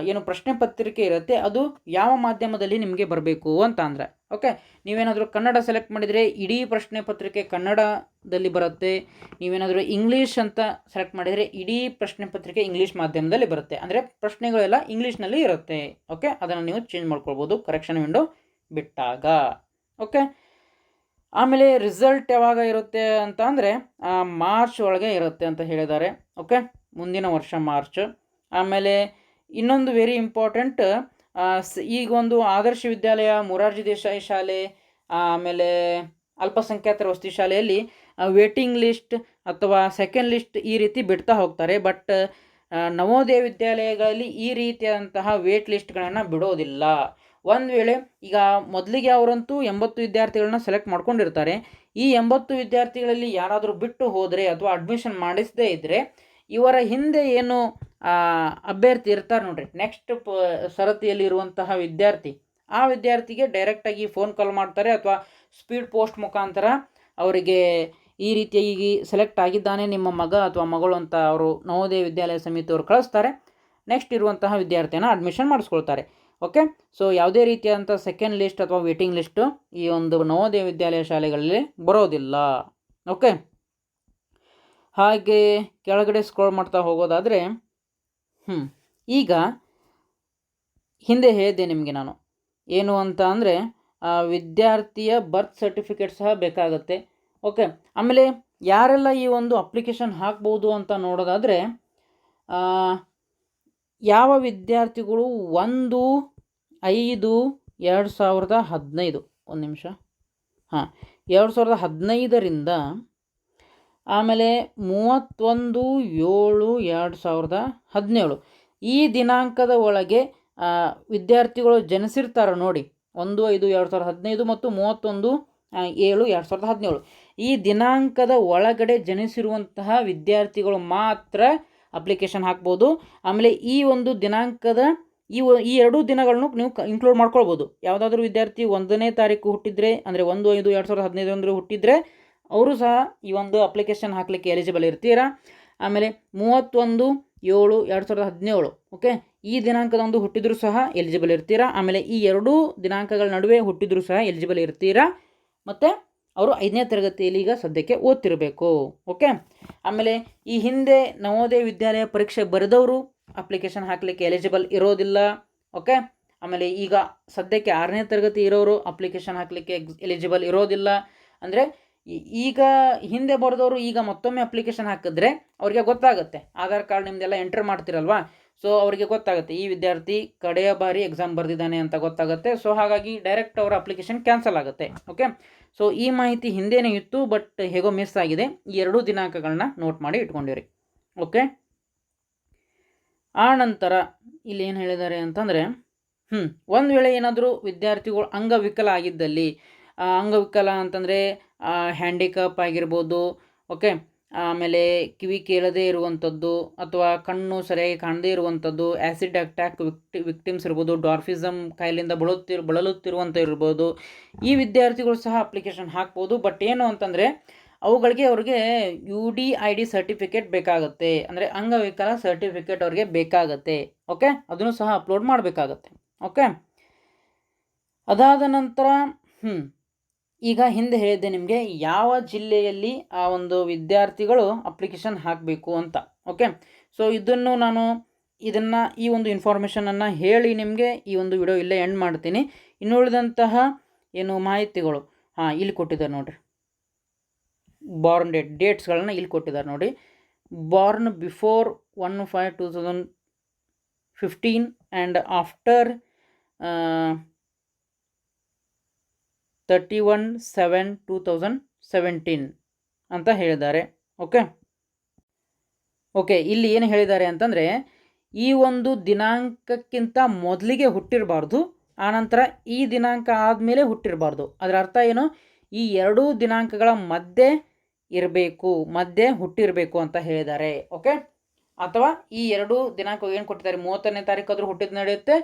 ಏನು ಪ್ರಶ್ನೆ ಪತ್ರಿಕೆ ಇರುತ್ತೆ ಅದು ಯಾವ ಮಾಧ್ಯಮದಲ್ಲಿ ನಿಮಗೆ ಬರಬೇಕು ಅಂತ ಅಂದರೆ. ಓಕೆ, ನೀವೇನಾದರೂ ಕನ್ನಡ ಸೆಲೆಕ್ಟ್ ಮಾಡಿದರೆ ಇಡೀ ಪ್ರಶ್ನೆ ಪತ್ರಿಕೆ ಕನ್ನಡದಲ್ಲಿ ಬರುತ್ತೆ. ನೀವೇನಾದರೂ ಇಂಗ್ಲೀಷ್ ಅಂತ ಸೆಲೆಕ್ಟ್ ಮಾಡಿದರೆ ಇಡೀ ಪ್ರಶ್ನೆ ಪತ್ರಿಕೆ ಇಂಗ್ಲೀಷ್ ಮಾಧ್ಯಮದಲ್ಲಿ ಬರುತ್ತೆ. ಅಂದರೆ ಪ್ರಶ್ನೆಗಳೆಲ್ಲ ಇಂಗ್ಲೀಷ್ನಲ್ಲಿ ಇರುತ್ತೆ. ಓಕೆ, ಅದನ್ನು ನೀವು ಚೇಂಜ್ ಮಾಡ್ಕೊಳ್ಬೋದು ಕರೆಕ್ಷನ್ ವಿಂಡೋ ಬಿಟ್ಟಾಗ. ಓಕೆ, ಆಮೇಲೆ ರಿಸಲ್ಟ್ ಯಾವಾಗ ಇರುತ್ತೆ ಅಂತ ಅಂದರೆ ಮಾರ್ಚ್ ಒಳಗೆ ಇರುತ್ತೆ ಅಂತ ಹೇಳಿದ್ದಾರೆ. ಓಕೆ, ಮುಂದಿನ ವರ್ಷ ಮಾರ್ಚ್. ಆಮೇಲೆ ಇನ್ನೊಂದು ವೆರಿ ಇಂಪಾರ್ಟೆಂಟ್, ಈಗ ಒಂದು ಆದರ್ಶ ವಿದ್ಯಾಲಯ, ಮೊರಾರ್ಜಿ ದೇಸಾಯಿ ಶಾಲೆ, ಆಮೇಲೆ ಅಲ್ಪಸಂಖ್ಯಾತರ ವಸತಿ ಶಾಲೆಯಲ್ಲಿ ವೇಟಿಂಗ್ ಲಿಸ್ಟ್ ಅಥವಾ ಸೆಕೆಂಡ್ ಲಿಸ್ಟ್ ಈ ರೀತಿ ಬಿಡ್ತಾ ಹೋಗ್ತಾರೆ. ಬಟ್ ನವೋದಯ ವಿದ್ಯಾಲಯಗಳಲ್ಲಿ ಈ ರೀತಿಯಾದಂತಹ ವೇಟ್ ಲಿಸ್ಟ್ಗಳನ್ನು ಬಿಡೋದಿಲ್ಲ. ಒಂದು ವೇಳೆ ಈಗ ಮೊದಲಿಗೆ ಅವರಂತೂ 80 ವಿದ್ಯಾರ್ಥಿಗಳನ್ನ ಸೆಲೆಕ್ಟ್ ಮಾಡ್ಕೊಂಡಿರ್ತಾರೆ. ಈ 80 ವಿದ್ಯಾರ್ಥಿಗಳಲ್ಲಿ ಯಾರಾದರೂ ಬಿಟ್ಟು ಹೋದರೆ ಅಥವಾ ಅಡ್ಮಿಷನ್ ಮಾಡಿಸದೇ ಇದ್ದರೆ ಇವರ ಹಿಂದೆ ಏನು ಅಭ್ಯರ್ಥಿ ಇರ್ತಾರೆ ನೋಡ್ರಿ, ನೆಕ್ಸ್ಟ್ ಸರತಿಯಲ್ಲಿ ಇರುವಂತಹ ವಿದ್ಯಾರ್ಥಿ, ಆ ವಿದ್ಯಾರ್ಥಿಗೆ ಡೈರೆಕ್ಟಾಗಿ ಫೋನ್ ಕಾಲ್ ಮಾಡ್ತಾರೆ ಅಥವಾ ಸ್ಪೀಡ್ ಪೋಸ್ಟ್ ಮುಖಾಂತರ ಅವರಿಗೆ ಈ ರೀತಿಯಾಗಿ ಸೆಲೆಕ್ಟ್ ಆಗಿದ್ದಾನೆ ನಿಮ್ಮ ಮಗ ಅಥವಾ ಮಗಳು ಅಂತ ಅವರು ನವೋದಯ ವಿದ್ಯಾಲಯ ಸಮಿತಿಯವರು ಕಳಿಸ್ತಾರೆ. ನೆಕ್ಸ್ಟ್ ಇರುವಂತಹ ವಿದ್ಯಾರ್ಥಿಯನ್ನು ಅಡ್ಮಿಷನ್ ಮಾಡಿಸ್ಕೊಳ್ತಾರೆ. ಓಕೆ, ಸೊ ಯಾವುದೇ ರೀತಿಯಾದಂಥ ಸೆಕೆಂಡ್ ಲಿಸ್ಟ್ ಅಥವಾ ವೇಟಿಂಗ್ ಲಿಸ್ಟು ಈ ಒಂದು ನವೋದಯ ವಿದ್ಯಾಲಯ ಶಾಲೆಗಳಲ್ಲಿ ಬರೋದಿಲ್ಲ. ಓಕೆ, ಹಾಗೆ ಕೆಳಗಡೆ ಸ್ಕ್ರೋಲ್ ಮಾಡ್ತಾ ಹೋಗೋದಾದರೆ ಈಗ ಹಿಂದೆ ಹೇಳಿದೆ ನಿಮಗೆ ನಾನು ಏನು ಅಂತ ಅಂದರೆ ವಿದ್ಯಾರ್ಥಿಯ ಬರ್ತ್ ಸರ್ಟಿಫಿಕೇಟ್ ಸಹ ಬೇಕಾಗುತ್ತೆ. ಓಕೆ, ಆಮೇಲೆ ಯಾರೆಲ್ಲ ಈ ಒಂದು ಅಪ್ಲಿಕೇಶನ್ ಹಾಕ್ಬೋದು ಅಂತ ನೋಡೋದಾದರೆ ಯಾವ ವಿದ್ಯಾರ್ಥಿಗಳು 1/5/2015 ಒಂದು ನಿಮಿಷ 2015ರಿಂದ ಆಮೇಲೆ 31/7/2017 ಈ ದಿನಾಂಕದ ಒಳಗೆ ವಿದ್ಯಾರ್ಥಿಗಳು ಜನಿಸಿರ್ತಾರೆ ನೋಡಿ. 1/5/2015 ಮತ್ತು 31/7/2017 ಈ ದಿನಾಂಕದ ಒಳಗಡೆ ಜನಿಸಿರುವಂತಹ ವಿದ್ಯಾರ್ಥಿಗಳು ಮಾತ್ರ ಅಪ್ಲಿಕೇಶನ್ ಹಾಕ್ಬೋದು. ಆಮೇಲೆ ಈ ಒಂದು ದಿನಾಂಕದ ಈ ಎರಡೂ ದಿನಗಳನ್ನು ನೀವು ಇನ್ಕ್ಲೂಡ್ ಮಾಡ್ಕೊಳ್ಬೋದು. ಯಾವುದಾದ್ರೂ ವಿದ್ಯಾರ್ಥಿ 1ನೇ ತಾರೀಕು ಹುಟ್ಟಿದರೆ ಅಂದರೆ 1/5/2015 ಹುಟ್ಟಿದರೆ ಅವರು ಸಹ ಈ ಒಂದು ಅಪ್ಲಿಕೇಶನ್ ಹಾಕಲಿಕ್ಕೆ ಎಲಿಜಿಬಲ್ ಇರ್ತೀರಾ. ಆಮೇಲೆ 31/7/2017 ಓಕೆ, ಈ ದಿನಾಂಕದಂದು ಹುಟ್ಟಿದರೂ ಸಹ ಎಲಿಜಿಬಲ್ ಇರ್ತೀರಾ. ಆಮೇಲೆ ಈ ಎರಡೂ ದಿನಾಂಕಗಳ ನಡುವೆ ಹುಟ್ಟಿದರೂ ಸಹ ಎಲಿಜಿಬಲ್ ಇರ್ತೀರಾ. ಮತ್ತು ಅವರು 5ನೇ ತರಗತಿಯಲ್ಲಿ ಈಗ ಸದ್ಯಕ್ಕೆ ಓದ್ತಿರಬೇಕು. ಓಕೆ, ಆಮೇಲೆ ಈ ಹಿಂದೆ ನವೋದಯ ವಿದ್ಯಾಲಯ ಪರೀಕ್ಷೆ ಬರೆದವರು ಅಪ್ಲಿಕೇಶನ್ ಹಾಕಲಿಕ್ಕೆ ಎಲಿಜಿಬಲ್ ಇರೋದಿಲ್ಲ. ಓಕೆ, ಆಮೇಲೆ ಈಗ ಸದ್ಯಕ್ಕೆ 6ನೇ ತರಗತಿ ಇರೋರು ಅಪ್ಲಿಕೇಶನ್ ಹಾಕಲಿಕ್ಕೆ ಎಲಿಜಿಬಲ್ ಇರೋದಿಲ್ಲ. ಅಂದರೆ ಈಗ ಹಿಂದೆ ಬರೆದವರು ಈಗ ಮತ್ತೊಮ್ಮೆ ಅಪ್ಲಿಕೇಶನ್ ಹಾಕಿದ್ರೆ ಅವ್ರಿಗೆ ಗೊತ್ತಾಗುತ್ತೆ, ಆಧಾರ್ ಕಾರ್ಡ್ ನಿಮ್ಮದೆಲ್ಲ ಎಂಟರ್ ಮಾಡ್ತಿರಲ್ವಾ, ಸೊ ಅವರಿಗೆ ಗೊತ್ತಾಗುತ್ತೆ ಈ ವಿದ್ಯಾರ್ಥಿ ಕಡೆಯ ಬಾರಿ ಎಕ್ಸಾಮ್ ಬರೆದಿದ್ದಾನೆ ಅಂತ ಗೊತ್ತಾಗುತ್ತೆ. ಸೊ ಹಾಗಾಗಿ ಡೈರೆಕ್ಟ್ ಅವರ ಅಪ್ಲಿಕೇಶನ್ ಕ್ಯಾನ್ಸಲ್ ಆಗುತ್ತೆ. ಓಕೆ, ಸೊ ಈ ಮಾಹಿತಿ ಹಿಂದೆನೇ ಇತ್ತು, ಬಟ್ ಹೇಗೋ ಮಿಸ್ ಆಗಿದೆ. ಈ ಎರಡೂ ದಿನಾಂಕಗಳನ್ನ ನೋಟ್ ಮಾಡಿ ಇಟ್ಕೊಂಡಿರಿ. ಓಕೆ, ಆ ನಂತರ ಇಲ್ಲಿ ಏನು ಹೇಳಿದ್ದಾರೆ ಅಂತಂದರೆ ಒಂದು ವೇಳೆ ಏನಾದರೂ ವಿದ್ಯಾರ್ಥಿಗಳು ಅಂಗವಿಕಲ ಆಗಿದ್ದಲ್ಲಿ, ಅಂಗವಿಕಲ ಅಂತಂದರೆ ಹ್ಯಾಂಡಿಕ್ಯಾಪ್ ಆಗಿರ್ಬೋದು. ಓಕೆ, ಆಮೇಲೆ ಕಿವಿ ಕೇಳದೇ ಇರುವಂಥದ್ದು ಅಥವಾ ಕಣ್ಣು ಸರಿಯಾಗಿ ಕಾಣದೇ ಇರುವಂಥದ್ದು, ಆ್ಯಸಿಡ್ ಅಟ್ಯಾಕ್ ವಿಕ್ಟಿಮ್ಸ್ ಇರ್ಬೋದು, ಡಾರ್ಫಿಸಮ್ ಕಾಯಿಲೆಯಿಂದ ಬಳಲುತ್ತಿರುವಂಥ ಇರ್ಬೋದು, ಈ ವಿದ್ಯಾರ್ಥಿಗಳು ಸಹ ಅಪ್ಲಿಕೇಶನ್ ಹಾಕ್ಬೋದು. ಬಟ್ ಏನು ಅಂತಂದರೆ ಅವ್ರಿಗೆ UDID ಸರ್ಟಿಫಿಕೇಟ್ ಬೇಕಾಗುತ್ತೆ, ಅಂದರೆ ಅಂಗವಿಕಲ ಸರ್ಟಿಫಿಕೇಟ್ ಅವ್ರಿಗೆ ಬೇಕಾಗತ್ತೆ. ಓಕೆ, ಅದನ್ನು ಸಹ ಅಪ್ಲೋಡ್ ಮಾಡಬೇಕಾಗತ್ತೆ. ಓಕೆ, ಅದಾದ ನಂತರ ಈಗ ಹಿಂದೆ ಹೇಳಿದ್ದೆ ನಿಮಗೆ ಯಾವ ಜಿಲ್ಲೆಯಲ್ಲಿ ಆ ಒಂದು ವಿದ್ಯಾರ್ಥಿಗಳು ಅಪ್ಲಿಕೇಶನ್ ಹಾಕಬೇಕು ಅಂತ. ಓಕೆ, ಸೊ ಇದನ್ನು ಈ ಒಂದು ಇನ್ಫಾರ್ಮೇಷನನ್ನು ಹೇಳಿ ನಿಮಗೆ ಈ ಒಂದು ವಿಡಿಯೋ ಇಲ್ಲೇ ಎಂಡ್ ಮಾಡ್ತೀನಿ. ಇನ್ನುಳಿದಂತಹ ಏನು ಮಾಹಿತಿಗಳು ಇಲ್ಲಿ ಕೊಟ್ಟಿದ್ದಾರೆ ನೋಡಿರಿ, ಬಾರ್ನ್ ಡೇಟ್ಸ್ಗಳನ್ನ ಇಲ್ಲಿ ಕೊಟ್ಟಿದ್ದಾರೆ ನೋಡಿ. ಬಾರ್ನ್ ಬಿಫೋರ್ 1/5/2015 ಆ್ಯಂಡ್ ಆಫ್ಟರ್ 31/7/2017 ಅಂತ ಹೇಳಿದ್ದಾರೆ. ಓಕೆ, ಇಲ್ಲಿ ಏನು ಹೇಳಿದ್ದಾರೆ ಅಂತಂದರೆ ಈ ಒಂದು ದಿನಾಂಕಕ್ಕಿಂತ ಮೊದಲಿಗೆ ಹುಟ್ಟಿರಬಾರ್ದು, ಆನಂತರ ಈ ದಿನಾಂಕ ಆದಮೇಲೆ ಹುಟ್ಟಿರಬಾರ್ದು. ಅದರ ಅರ್ಥ ಏನು, ಈ ಎರಡೂ ದಿನಾಂಕಗಳ ಮಧ್ಯೆ ಮಧ್ಯೆ ಹುಟ್ಟಿರಬೇಕು ಅಂತ ಹೇಳಿದ್ದಾರೆ. ಓಕೆ, ಅಥವಾ ಈ ಎರಡೂ ದಿನಾಂಕ ಏನು ಕೊಟ್ಟಿದ್ದಾರೆ, 30ನೇ ತಾರೀಕಾದರೂ ಹುಟ್ಟಿದ್ದು ನಡೆಯುತ್ತೆ,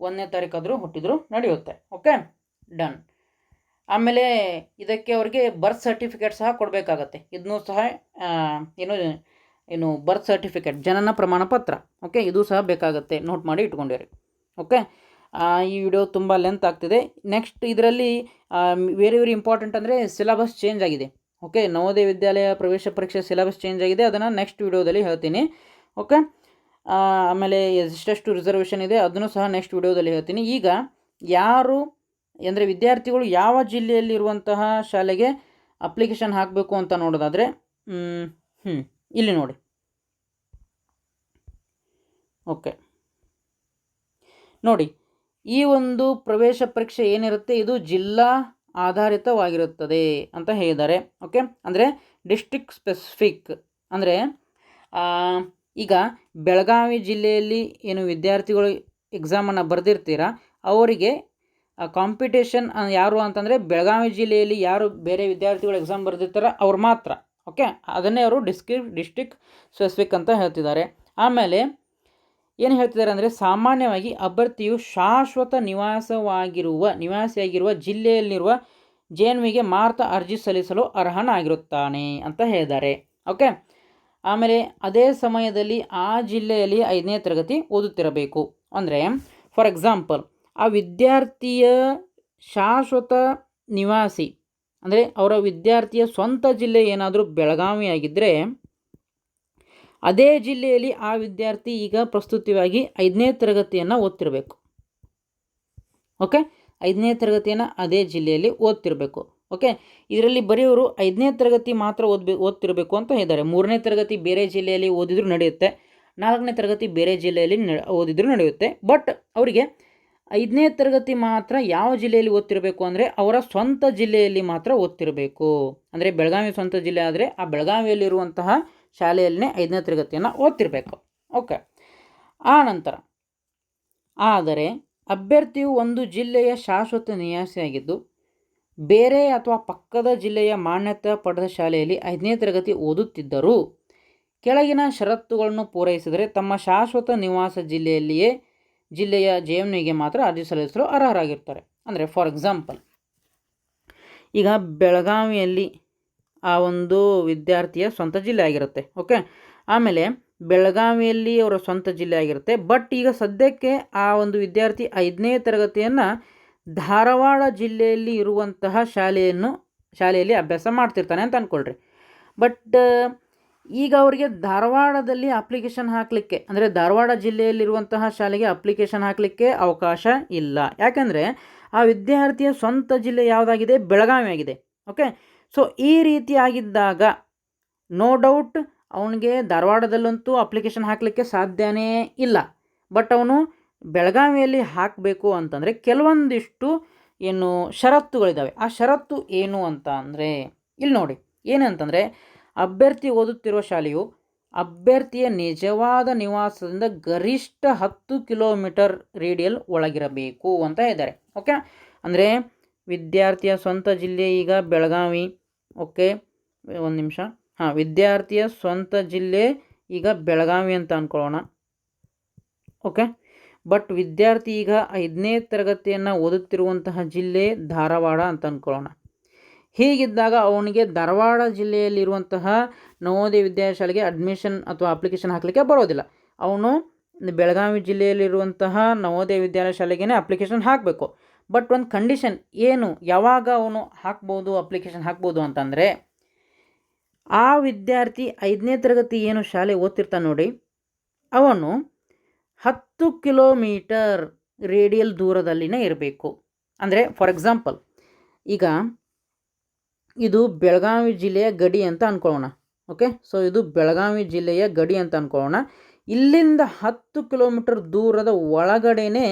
1ನೇ ತಾರೀಕಾದರೂ ಹುಟ್ಟಿದ್ರು ನಡೆಯುತ್ತೆ. Okay, done. ಆಮೇಲೆ ಇದಕ್ಕೆ ಅವ್ರಿಗೆ ಬರ್ತ್ ಸರ್ಟಿಫಿಕೇಟ್ ಸಹ ಕೊಡಬೇಕಾಗತ್ತೆ. ಇದನ್ನೂ ಸಹ ಏನು ಬರ್ತ್ ಸರ್ಟಿಫಿಕೇಟ್, ಜನನ ಪ್ರಮಾಣ ಪತ್ರ. ಓಕೆ, ಇದು ಸಹ ಬೇಕಾಗುತ್ತೆ, ನೋಟ್ ಮಾಡಿ ಇಟ್ಕೊಂಡಿರಿ. ಓಕೆ, ಈ ವಿಡಿಯೋ ತುಂಬ ಲೆಂತ್ ಆಗ್ತಿದೆ. ನೆಕ್ಸ್ಟ್ ಇದರಲ್ಲಿ ವೆರಿ ಇಂಪಾರ್ಟೆಂಟ್ ಅಂದರೆ ಸಿಲೆಬಸ್ ಚೇಂಜ್ ಆಗಿದೆ. ಓಕೆ, ನವೋದಯ ವಿದ್ಯಾಲಯ ಪ್ರವೇಶ ಪರೀಕ್ಷೆ ಸಿಲೆಬಸ್ ಚೇಂಜ್ ಆಗಿದೆ, ಅದನ್ನು ನೆಕ್ಸ್ಟ್ ವಿಡಿಯೋದಲ್ಲಿ ಹೇಳ್ತೀನಿ. ಓಕೆ, ಆಮೇಲೆ ಎಷ್ಟೆಷ್ಟು ರಿಸರ್ವೇಷನ್ ಇದೆ ಅದನ್ನು ಸಹ ನೆಕ್ಸ್ಟ್ ವಿಡಿಯೋದಲ್ಲಿ ಹೇಳ್ತೀನಿ. ಈಗ ಯಾರು ಅಂದರೆ ವಿದ್ಯಾರ್ಥಿಗಳು ಯಾವ ಜಿಲ್ಲೆಯಲ್ಲಿರುವಂತಹ ಶಾಲೆಗೆ ಅಪ್ಲಿಕೇಶನ್ ಹಾಕಬೇಕು ಅಂತ ನೋಡೋದಾದರೆ ಇಲ್ಲಿ ನೋಡಿ. ಓಕೆ, ನೋಡಿ, ಈ ಒಂದು ಪ್ರವೇಶ ಪರೀಕ್ಷೆ ಏನಿರುತ್ತೆ ಇದು ಜಿಲ್ಲಾ ಆಧಾರಿತವಾಗಿರುತ್ತದೆ ಅಂತ ಹೇಳಿದ್ದಾರೆ. ಓಕೆ, ಅಂದರೆ ಡಿಸ್ಟ್ರಿಕ್ಟ್ ಸ್ಪೆಸಿಫಿಕ್. ಅಂದರೆ ಈಗ ಬೆಳಗಾವಿ ಜಿಲ್ಲೆಯಲ್ಲಿ ಏನು ವಿದ್ಯಾರ್ಥಿಗಳು ಎಕ್ಸಾಮನ್ನು ಬರೆದಿರ್ತೀರ ಅವರಿಗೆ ಕಾಂಪಿಟೇಷನ್ ಯಾರು ಅಂತಂದರೆ ಬೆಳಗಾವಿ ಜಿಲ್ಲೆಯಲ್ಲಿ ಯಾರು ಬೇರೆ ವಿದ್ಯಾರ್ಥಿಗಳು ಎಕ್ಸಾಮ್ ಬರೆದಿರ್ತಾರೋ ಅವ್ರು ಮಾತ್ರ. ಓಕೆ, ಅದನ್ನೇ ಅವರು ಡಿಸ್ಟ್ರಿಕ್ಟ್ ಸ್ಪೆಸಿಫಿಕ್ ಅಂತ ಹೇಳ್ತಿದ್ದಾರೆ. ಆಮೇಲೆ ಏನು ಹೇಳ್ತಿದ್ದಾರೆ ಅಂದರೆ ಸಾಮಾನ್ಯವಾಗಿ ಅಭ್ಯರ್ಥಿಯು ಶಾಶ್ವತ ನಿವಾಸಿಯಾಗಿರುವ ಜಿಲ್ಲೆಯಲ್ಲಿರುವ JNVಗೆ ಮಾತ್ರ ಅರ್ಜಿ ಸಲ್ಲಿಸಲು ಅರ್ಹನಾಗಿರುತ್ತಾನೆ ಅಂತ ಹೇಳಿದ್ದಾರೆ. ಓಕೆ, ಆಮೇಲೆ ಅದೇ ಸಮಯದಲ್ಲಿ ಆ ಜಿಲ್ಲೆಯಲ್ಲಿ 5ನೇ ತರಗತಿ ಓದುತ್ತಿರಬೇಕು. ಅಂದರೆ ಫಾರ್ ಎಕ್ಸಾಂಪಲ್ ಆ ವಿದ್ಯಾರ್ಥಿಯ ಶಾಶ್ವತ ನಿವಾಸಿ ಅಂದರೆ ಅವರ ವಿದ್ಯಾರ್ಥಿಯ ಸ್ವಂತ ಜಿಲ್ಲೆ ಏನಾದರೂ ಬೆಳಗಾವಿ ಆಗಿದ್ದರೆ ಅದೇ ಜಿಲ್ಲೆಯಲ್ಲಿ ಆ ವಿದ್ಯಾರ್ಥಿ ಈಗ ಪ್ರಸ್ತುತವಾಗಿ 5ನೇ ತರಗತಿಯನ್ನು ಓದ್ತಿರಬೇಕು. ಓಕೆ, 5ನೇ ತರಗತಿಯನ್ನು ಅದೇ ಜಿಲ್ಲೆಯಲ್ಲಿ ಓದ್ತಿರಬೇಕು. ಓಕೆ, ಇದರಲ್ಲಿ ಬರೀ ಅವರು 5ನೇ ತರಗತಿ ಮಾತ್ರ ಓದ್ತಿರಬೇಕು ಅಂತ ಹೇಳಿದ್ದಾರೆ. 3ನೇ ತರಗತಿ ಬೇರೆ ಜಿಲ್ಲೆಯಲ್ಲಿ ಓದಿದರೂ ನಡೆಯುತ್ತೆ, 4ನೇ ತರಗತಿ ಬೇರೆ ಜಿಲ್ಲೆಯಲ್ಲಿ ಓದಿದರೂ ನಡೆಯುತ್ತೆ. ಬಟ್ ಅವರಿಗೆ 5ನೇ ತರಗತಿ ಮಾತ್ರ ಯಾವ ಜಿಲ್ಲೆಯಲ್ಲಿ ಓದ್ತಿರಬೇಕು ಅಂದರೆ ಅವರ ಸ್ವಂತ ಜಿಲ್ಲೆಯಲ್ಲಿ ಮಾತ್ರ ಓದ್ತಿರಬೇಕು. ಅಂದರೆ ಬೆಳಗಾವಿ ಸ್ವಂತ ಜಿಲ್ಲೆ ಆದರೆ ಆ ಬೆಳಗಾವಿಯಲ್ಲಿರುವಂತಹ ಶಾಲೆಯಲ್ಲೇ 5ನೇ ತರಗತಿಯನ್ನು ಓದ್ತಿರಬೇಕು. ಓಕೆ, ಆ ನಂತರ ಆದರೆ ಅಭ್ಯರ್ಥಿಯು ಒಂದು ಜಿಲ್ಲೆಯ ಶಾಶ್ವತ ನಿವಾಸಿಯಾಗಿದ್ದು ಬೇರೆ ಅಥವಾ ಪಕ್ಕದ ಜಿಲ್ಲೆಯ ಮಾನ್ಯತೆ ಪಡೆದ ಶಾಲೆಯಲ್ಲಿ 5ನೇ ತರಗತಿ ಓದುತ್ತಿದ್ದರೂ ಕೆಳಗಿನ ಷರತ್ತುಗಳನ್ನು ಪೂರೈಸಿದರೆ ತಮ್ಮ ಶಾಶ್ವತ ನಿವಾಸ ಜಿಲ್ಲೆಯ JNVಗೆ ಮಾತ್ರ ಅರ್ಜಿ ಸಲ್ಲಿಸಲು ಅರ್ಹರಾಗಿರ್ತಾರೆ. ಅಂದರೆ ಫಾರ್ ಎಕ್ಸಾಂಪಲ್ ಈಗ ಬೆಳಗಾವಿಯಲ್ಲಿ ಆ ಒಂದು ವಿದ್ಯಾರ್ಥಿಯ ಸ್ವಂತ ಜಿಲ್ಲೆ ಆಗಿರುತ್ತೆ. ಓಕೆ, ಆಮೇಲೆ ಬೆಳಗಾವಿಯಲ್ಲಿ ಅವರ ಸ್ವಂತ ಜಿಲ್ಲೆ ಆಗಿರುತ್ತೆ. ಬಟ್ ಈಗ ಸದ್ಯಕ್ಕೆ ಆ ಒಂದು ವಿದ್ಯಾರ್ಥಿ 5ನೇ ತರಗತಿಯನ್ನು ಧಾರವಾಡ ಜಿಲ್ಲೆಯಲ್ಲಿ ಇರುವಂತಹ ಶಾಲೆಯಲ್ಲಿ ಅಭ್ಯಾಸ ಮಾಡ್ತಿರ್ತಾನೆ ಅಂತ ಅಂದ್ಕೊಳ್ರಿ. ಬಟ್ ಈಗ ಅವರಿಗೆ ಧಾರವಾಡದಲ್ಲಿ ಅಪ್ಲಿಕೇಶನ್ ಹಾಕಲಿಕ್ಕೆ ಅಂದರೆ ಧಾರವಾಡ ಜಿಲ್ಲೆಯಲ್ಲಿರುವಂತಹ ಶಾಲೆಗೆ ಅಪ್ಲಿಕೇಶನ್ ಹಾಕಲಿಕ್ಕೆ ಅವಕಾಶ ಇಲ್ಲ. ಯಾಕೆಂದರೆ ಆ ವಿದ್ಯಾರ್ಥಿಯ ಸ್ವಂತ ಜಿಲ್ಲೆ ಯಾವುದಾಗಿದೆ? ಬೆಳಗಾವಿ ಆಗಿದೆ. ಓಕೆ, ಸೊ ಈ ರೀತಿಯಾಗಿದ್ದಾಗ ನೋ ಡೌಟ್ ಅವನಿಗೆ ಧಾರವಾಡದಲ್ಲಂತೂ ಅಪ್ಲಿಕೇಶನ್ ಹಾಕಲಿಕ್ಕೆ ಸಾಧ್ಯನೇ ಇಲ್ಲ. ಬಟ್ ಅವನು ಬೆಳಗಾವಿಯಲ್ಲಿ ಹಾಕಬೇಕು ಅಂತಂದರೆ ಕೆಲವೊಂದಿಷ್ಟು ಏನು ಷರತ್ತುಗಳಿದ್ದಾವೆ. ಆ ಷರತ್ತು ಏನು ಅಂತ ಅಂದರೆ ಇಲ್ಲಿ ನೋಡಿ ಏನಂತಂದರೆ ಅಭ್ಯರ್ಥಿ ಓದುತ್ತಿರುವ ಶಾಲೆಯು ಅಭ್ಯರ್ಥಿಯ ನಿಜವಾದ ನಿವಾಸದಿಂದ ಗರಿಷ್ಠ 10 ಕಿಲೋಮೀಟರ್ ರೇಡಿಯಲ್ ಒಳಗಿರಬೇಕು ಅಂತ ಇದ್ದಾರೆ. ಓಕೆ, ಅಂದರೆ ವಿದ್ಯಾರ್ಥಿಯ ಸ್ವಂತ ಜಿಲ್ಲೆ ಈಗ ಬೆಳಗಾವಿ. ಓಕೆ, ಒಂದು ನಿಮಿಷ. ವಿದ್ಯಾರ್ಥಿಯ ಸ್ವಂತ ಜಿಲ್ಲೆ ಈಗ ಬೆಳಗಾವಿ ಅಂತ ಅಂದ್ಕೊಳ್ಳೋಣ. ಓಕೆ, ಬಟ್ ವಿದ್ಯಾರ್ಥಿ ಈಗ 5ನೇ ತರಗತಿಯನ್ನು ಓದುತ್ತಿರುವಂತಹ ಜಿಲ್ಲೆ ಧಾರವಾಡ ಅಂತ ಅಂದ್ಕೊಳ್ಳೋಣ. ಹೀಗಿದ್ದಾಗ ಅವನಿಗೆ ಧಾರವಾಡ ಜಿಲ್ಲೆಯಲ್ಲಿರುವಂತಹ ನವೋದಯ ವಿದ್ಯಾಶಾಲೆಗೆ ಅಡ್ಮಿಷನ್ ಅಥವಾ ಅಪ್ಲಿಕೇಶನ್ ಹಾಕಲಿಕ್ಕೆ ಬರೋದಿಲ್ಲ. ಅವನು ಬೆಳಗಾವಿ ಜಿಲ್ಲೆಯಲ್ಲಿರುವಂತಹ ನವೋದಯ ವಿದ್ಯಾಲಯ ಶಾಲೆಗೇ ಅಪ್ಲಿಕೇಶನ್ ಹಾಕಬೇಕು. ಬಟ್ ಒಂದು ಕಂಡೀಷನ್ ಏನು, ಯಾವಾಗ ಅವನು ಅಪ್ಲಿಕೇಶನ್ ಹಾಕ್ಬೋದು ಅಂತಂದರೆ ಆ ವಿದ್ಯಾರ್ಥಿ 5ನೇ ತರಗತಿ ಏನು ಶಾಲೆ ಓದ್ತಿರ್ತಾನೆ ನೋಡಿ, ಅವನು 10 ಕಿಲೋಮೀಟರ್ ರೇಡಿಯಲ್ ದೂರದಲ್ಲಿನೇ ಇರಬೇಕು. ಅಂದರೆ ಫಾರ್ ಎಕ್ಸಾಂಪಲ್ ಈಗ ಇದು ಬೆಳಗಾವಿ ಜಿಲ್ಲೆಯ ಗಡಿ ಅಂತ ಅಂದ್ಕೊಳ್ಳೋಣ. ಓಕೆ, ಸೊ ಇದು ಬೆಳಗಾವಿ ಜಿಲ್ಲೆಯ ಗಡಿ ಅಂತ ಅಂದ್ಕೊಳ್ಳೋಣ. ಇಲ್ಲಿಂದ 10 ಕಿಲೋಮೀಟರ್ ದೂರದ ಒಳಗಡೆನೇ